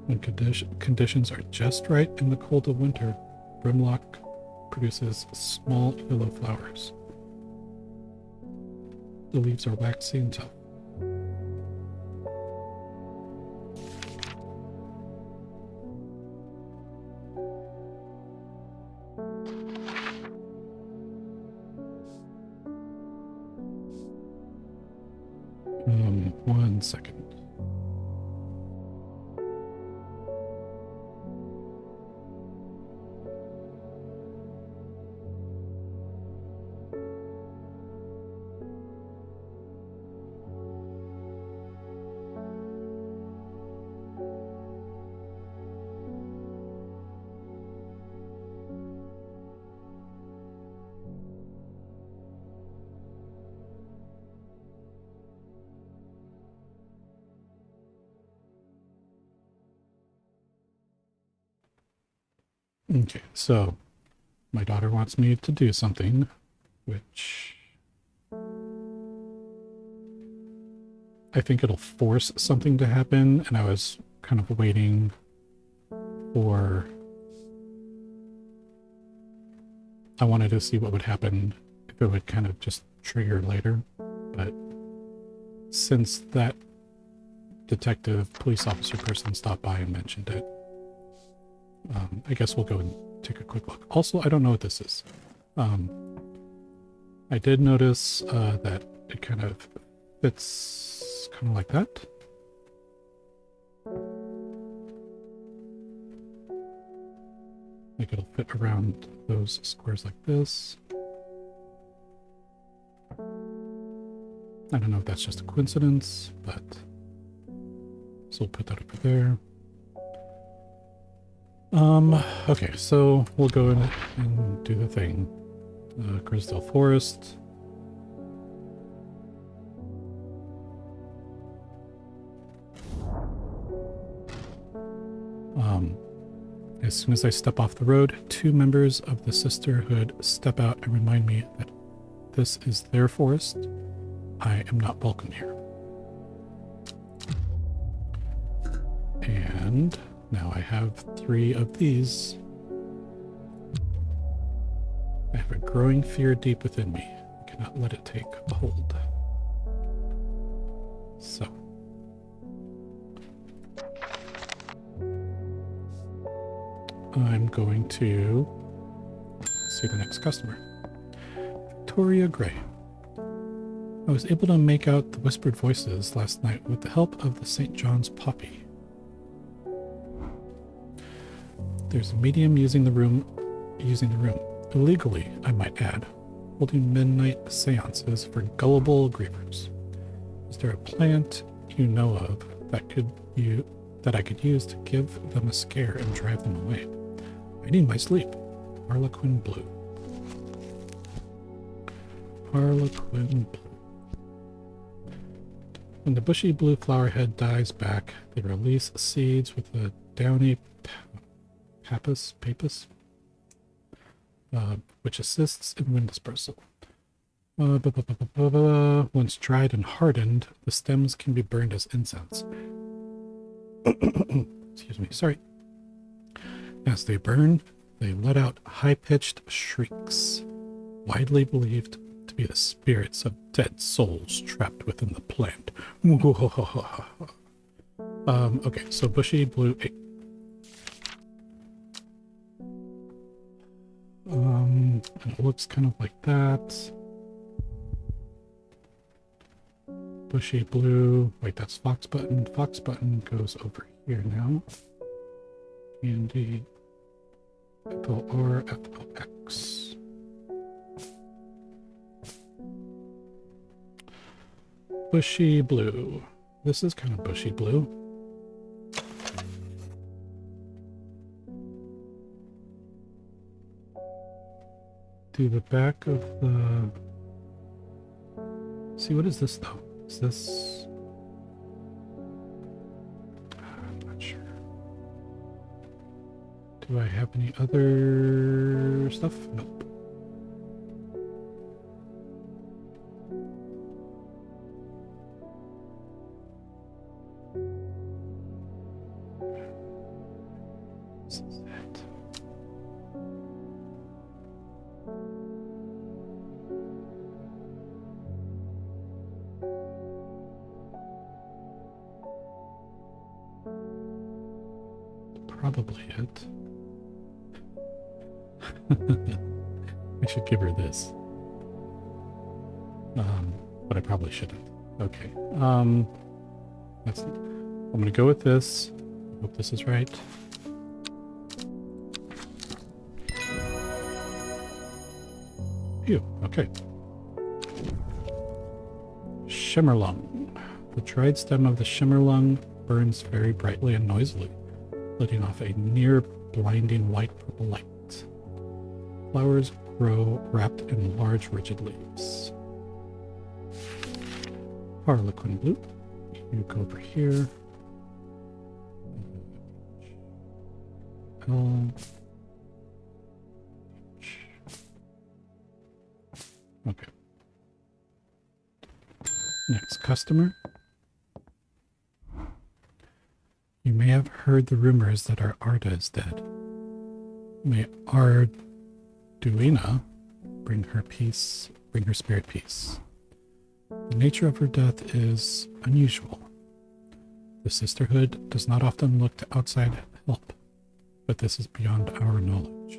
When conditions are just right in the cold of winter, Brimlock produces small yellow flowers. The leaves are waxy and tough. One second. Okay, so my daughter wants me to do something, which I think it'll force something to happen, and I was kind of waiting for... I wanted to see what would happen if it would kind of just trigger later, but since that detective police officer person stopped by and mentioned it, I guess we'll go and take a quick look. Also, I don't know what this is. I did notice that it kind of fits kind of like that. Like it'll fit around those squares like this. I don't know if that's just a coincidence, but so we'll put that over there. Okay, so we'll go in and do the thing. Grisdale Forest. As soon as I step off the road, 2 members of the Sisterhood step out and remind me that this is their forest. I am not welcome here. And now I have 3 of these. I have a growing fear deep within me. I cannot let it take a hold. So. I'm going to see the next customer. Victoria Gray. I was able to make out the whispered voices last night with the help of the St. John's poppy. There's a medium using the room, illegally, I might add, holding midnight seances for gullible grievers. Is there a plant you know of that I could use to give them a scare and drive them away? I need my sleep. Harlequin blue. Harlequin blue. When the bushy blue flower head dies back, they release seeds with a downy papus, which assists in wind dispersal. Once dried and hardened, the stems can be burned as incense. Excuse me, sorry. As they burn, they let out high-pitched shrieks, widely believed to be the spirits of dead souls trapped within the plant. Okay, so bushy blue. And it looks kind of like that. Bushy blue. Wait, that's fox button. Fox button goes over here now. Candy. FLR, FLX. Bushy blue. This is kind of bushy blue. Do the back of the... See, what is this though? Is this... I'm not sure. Do I have any other stuff? Nope. This is it. Probably it. I should give her this. But I probably shouldn't. Okay. I'm gonna go with this. I hope this is right. Phew, okay. Shimmerlung. The dried stem of the shimmerlung burns very brightly and noisily, letting off a near blinding white-purple light. Flowers grow wrapped in large rigid leaves. Harlequin blue. You go over here. L. H. Okay. Next customer. You may have heard the rumors that our Arda is dead. May Arduina bring her peace, bring her spirit peace. The nature of her death is unusual. The sisterhood does not often look to outside help, but this is beyond our knowledge.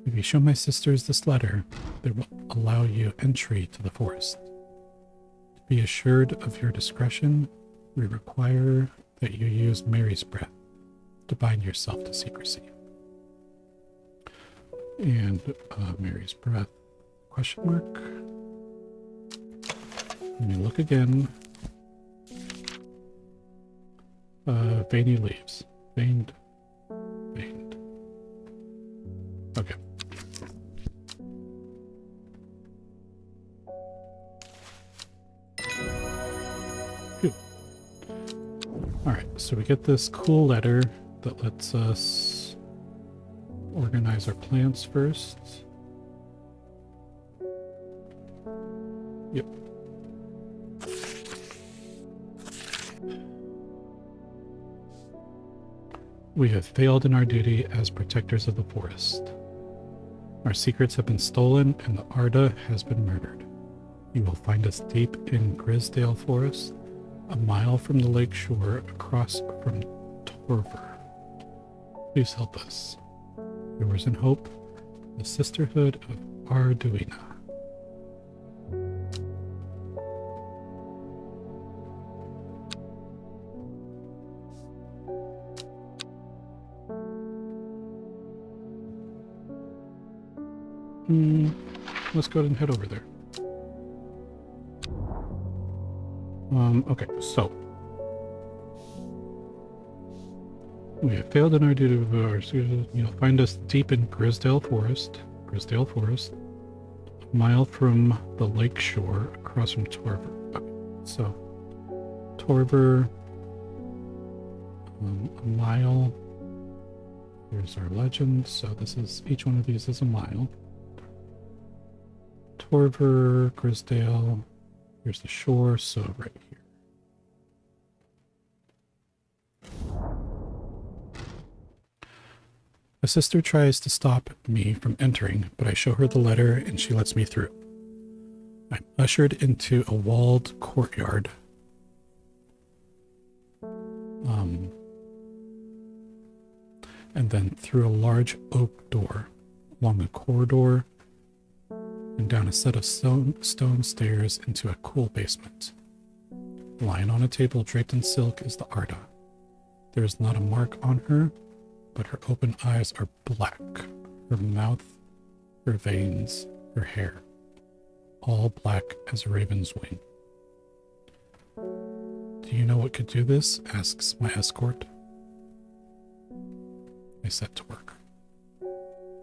If you show my sisters this letter, they will allow you entry to the forest. To be assured of your discretion, we require that you use Mary's breath to bind yourself to secrecy. And Mary's breath, question mark. Let me look again. Veiny leaves. Veined. Okay. Phew. Alright, so we get this cool letter that lets us organize our plants first. Yep. We have failed in our duty as protectors of the forest. Our secrets have been stolen and the Arda has been murdered. You will find us deep in Grisdale Forest, a mile from the lake shore across from Torver. Please help us. Yours in hope, the Sisterhood of Arduina. Let's go ahead and head over there. Okay, so We have failed in our duty of ours. You'll find us deep in Grisdale Forest, a mile from the lake shore, across from Torver. Okay, so Torver, a mile. Here's our legend. So this is, each one of these is a mile. Torver, Grisdale. Here's the shore. So right here. My sister tries to stop me from entering, but I show her the letter and she lets me through. I'm ushered into a walled courtyard. And then through a large oak door, along a corridor, and down a set of stone stairs into a cool basement. Lying on a table draped in silk is the Arda. There is not a mark on her, but her open eyes are black. Her mouth, her veins, her hair, all black as a raven's wing. Do you know what could do this? Asks my escort. I set to work.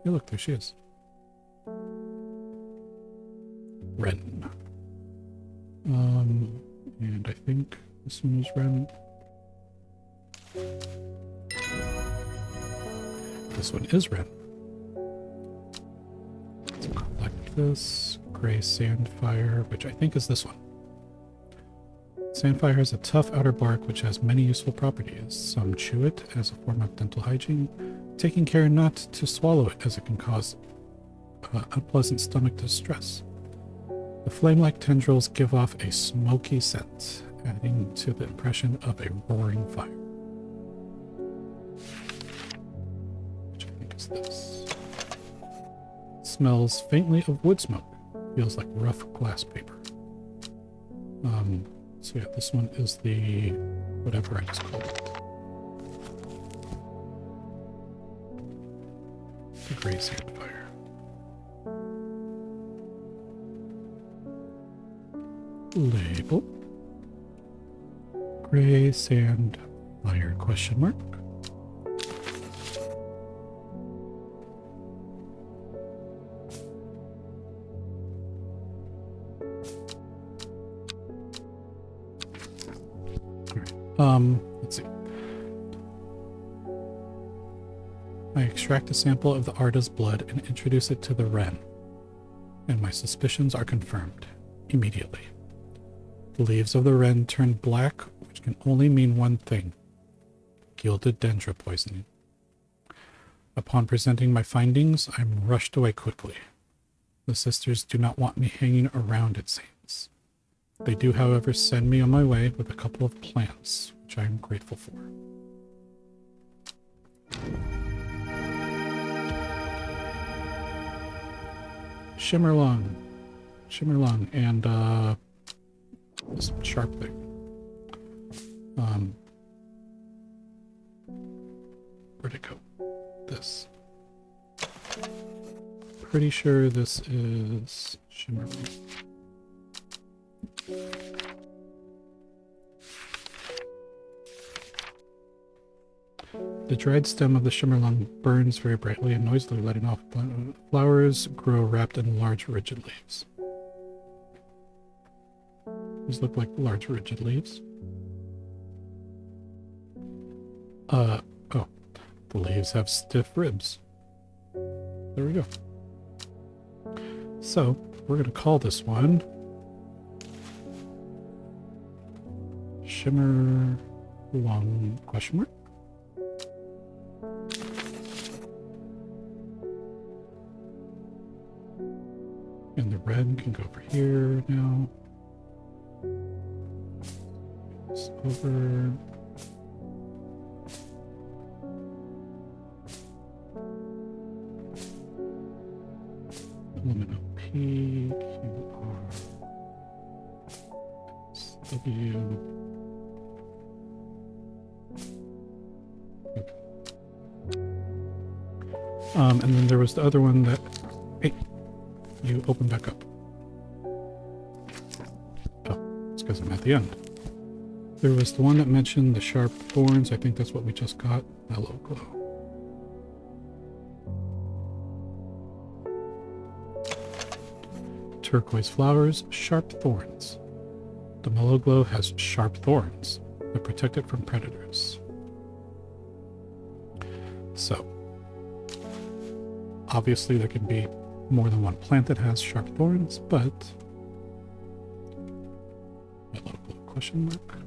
Hey, look, there she is. Wren. And I think this one was Wren. This one is Wren. Let's collect this gray sandfire, which I think is this one. Sandfire has a tough outer bark which has many useful properties. Some chew it as a form of dental hygiene, taking care not to swallow it as it can cause unpleasant stomach distress. The flame-like tendrils give off a smoky scent, adding to the impression of a roaring fire. Which I think is this. Smells faintly of wood smoke. Feels like rough glass paper. So yeah, this one is the whatever I just called it. The gray sandfire. Label. Gray sandfire question mark. Let's see. I extract a sample of the Arda's blood and introduce it to the Wren, and my suspicions are confirmed immediately. The leaves of the Wren turn black, which can only mean one thing: gilded dendra poisoning. Upon presenting my findings, I'm rushed away quickly. The sisters do not want me hanging around, it seems. They do, however, send me on my way with a couple of plants, which I am grateful for. Shimmerlung, and this sharp thing. Where'd it go? This. Pretty sure this is Shimmerlung. The dried stem of the shimmerlung burns very brightly and noisily, letting off flowers grow wrapped in large rigid leaves. These look like large rigid leaves. Oh, the leaves have stiff ribs. There we go. So, we're going to call this one Shimmerlung question mark. And the red can go over here now. It's over. Element of P, Q, R, S, W. Okay. And then there was the other one that, hey, you open back up. Oh, it's because I'm at the end. There was the one that mentioned the sharp thorns. I think that's what we just got. Mellow glow. Turquoise flowers, sharp thorns. The mellow glow has sharp thorns that protect it from predators. So, obviously there can be more than one plant that has sharp thorns, but mellow glow question mark.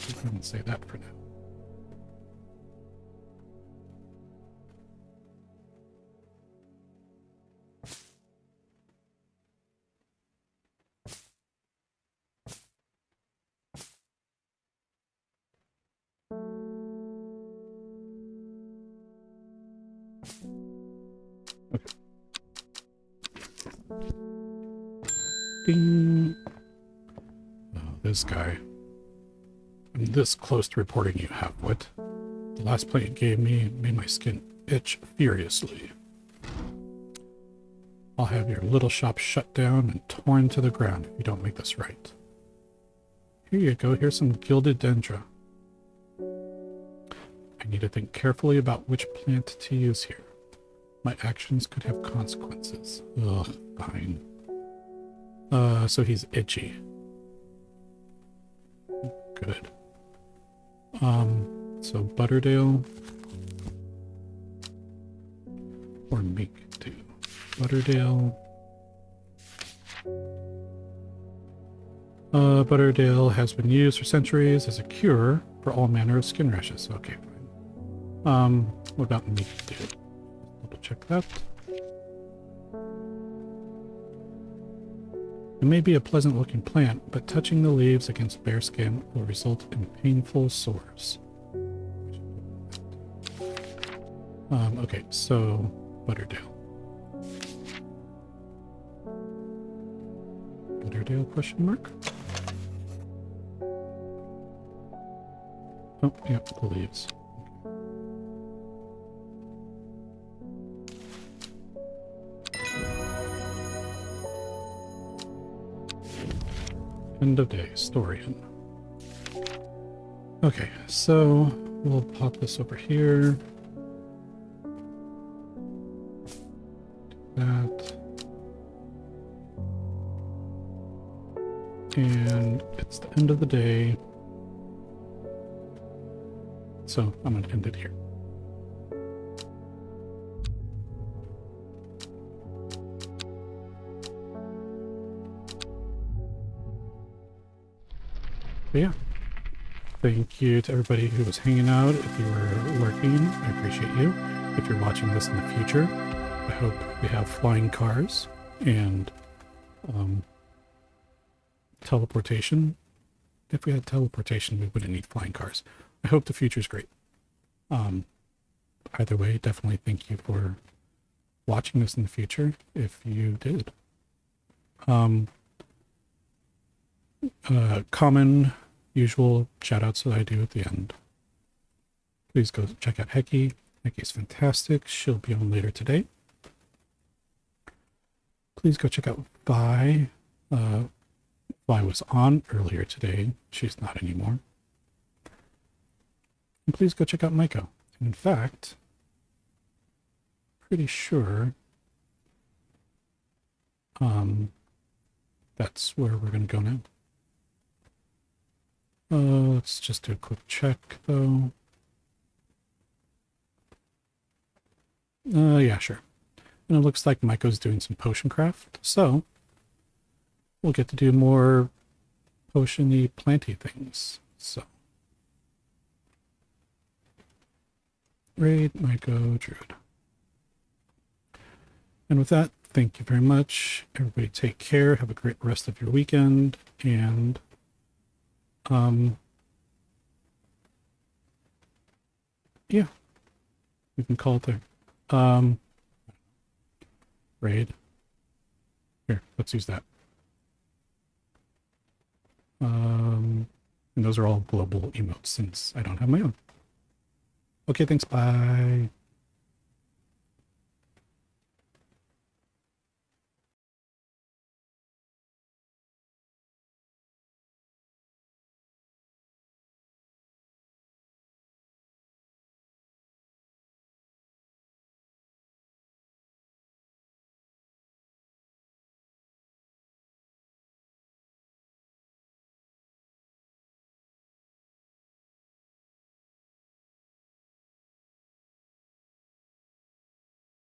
I can say that for now. Okay. Ding. Oh, this guy. I'm this close to reporting you, Halfwit. The last plant you gave me made my skin itch furiously. I'll have your little shop shut down and torn to the ground if you don't make this right. Here you go, here's some gilded dendra. I need to think carefully about which plant to use here. My actions could have consequences. Ugh, fine. So he's itchy. Good. So Butterdale or Meek do. Butterdale. Butterdale has been used for centuries as a cure for all manner of skin rashes. Okay, fine. What about Meek do? Double check that. It may be a pleasant looking plant, but touching the leaves against bare skin will result in painful sores. Okay, so Butterdale. Butterdale question mark? Oh, yep, the leaves. End of day, Storian. Okay, so we'll pop this over here. That. And it's the end of the day. So I'm going to end it here. But yeah, thank you to everybody who was hanging out. If you were lurking, I appreciate you. If you're watching this in the future, I hope we have flying cars and teleportation. If we had teleportation, we wouldn't need flying cars. I hope the future's great. Either way, definitely thank you for watching this in the future, if you did. Common, usual shoutouts that I do at the end. Please go check out Hecky. Hecky's fantastic. She'll be on later today. Please go check out Vi. Vi was on earlier today. She's not anymore. And please go check out Maiko. In fact, pretty sure that's where we're going to go now. Let's just do a quick check, though. Yeah, sure. And it looks like Maiko's doing some potion craft, so we'll get to do more potion-y, planty things. So, raid, Maiko, Druid. And with that, thank you very much. Everybody take care. Have a great rest of your weekend. And yeah, we can call it there. Raid. Here, let's use that. And those are all global emotes since I don't have my own. Okay, thanks. Bye.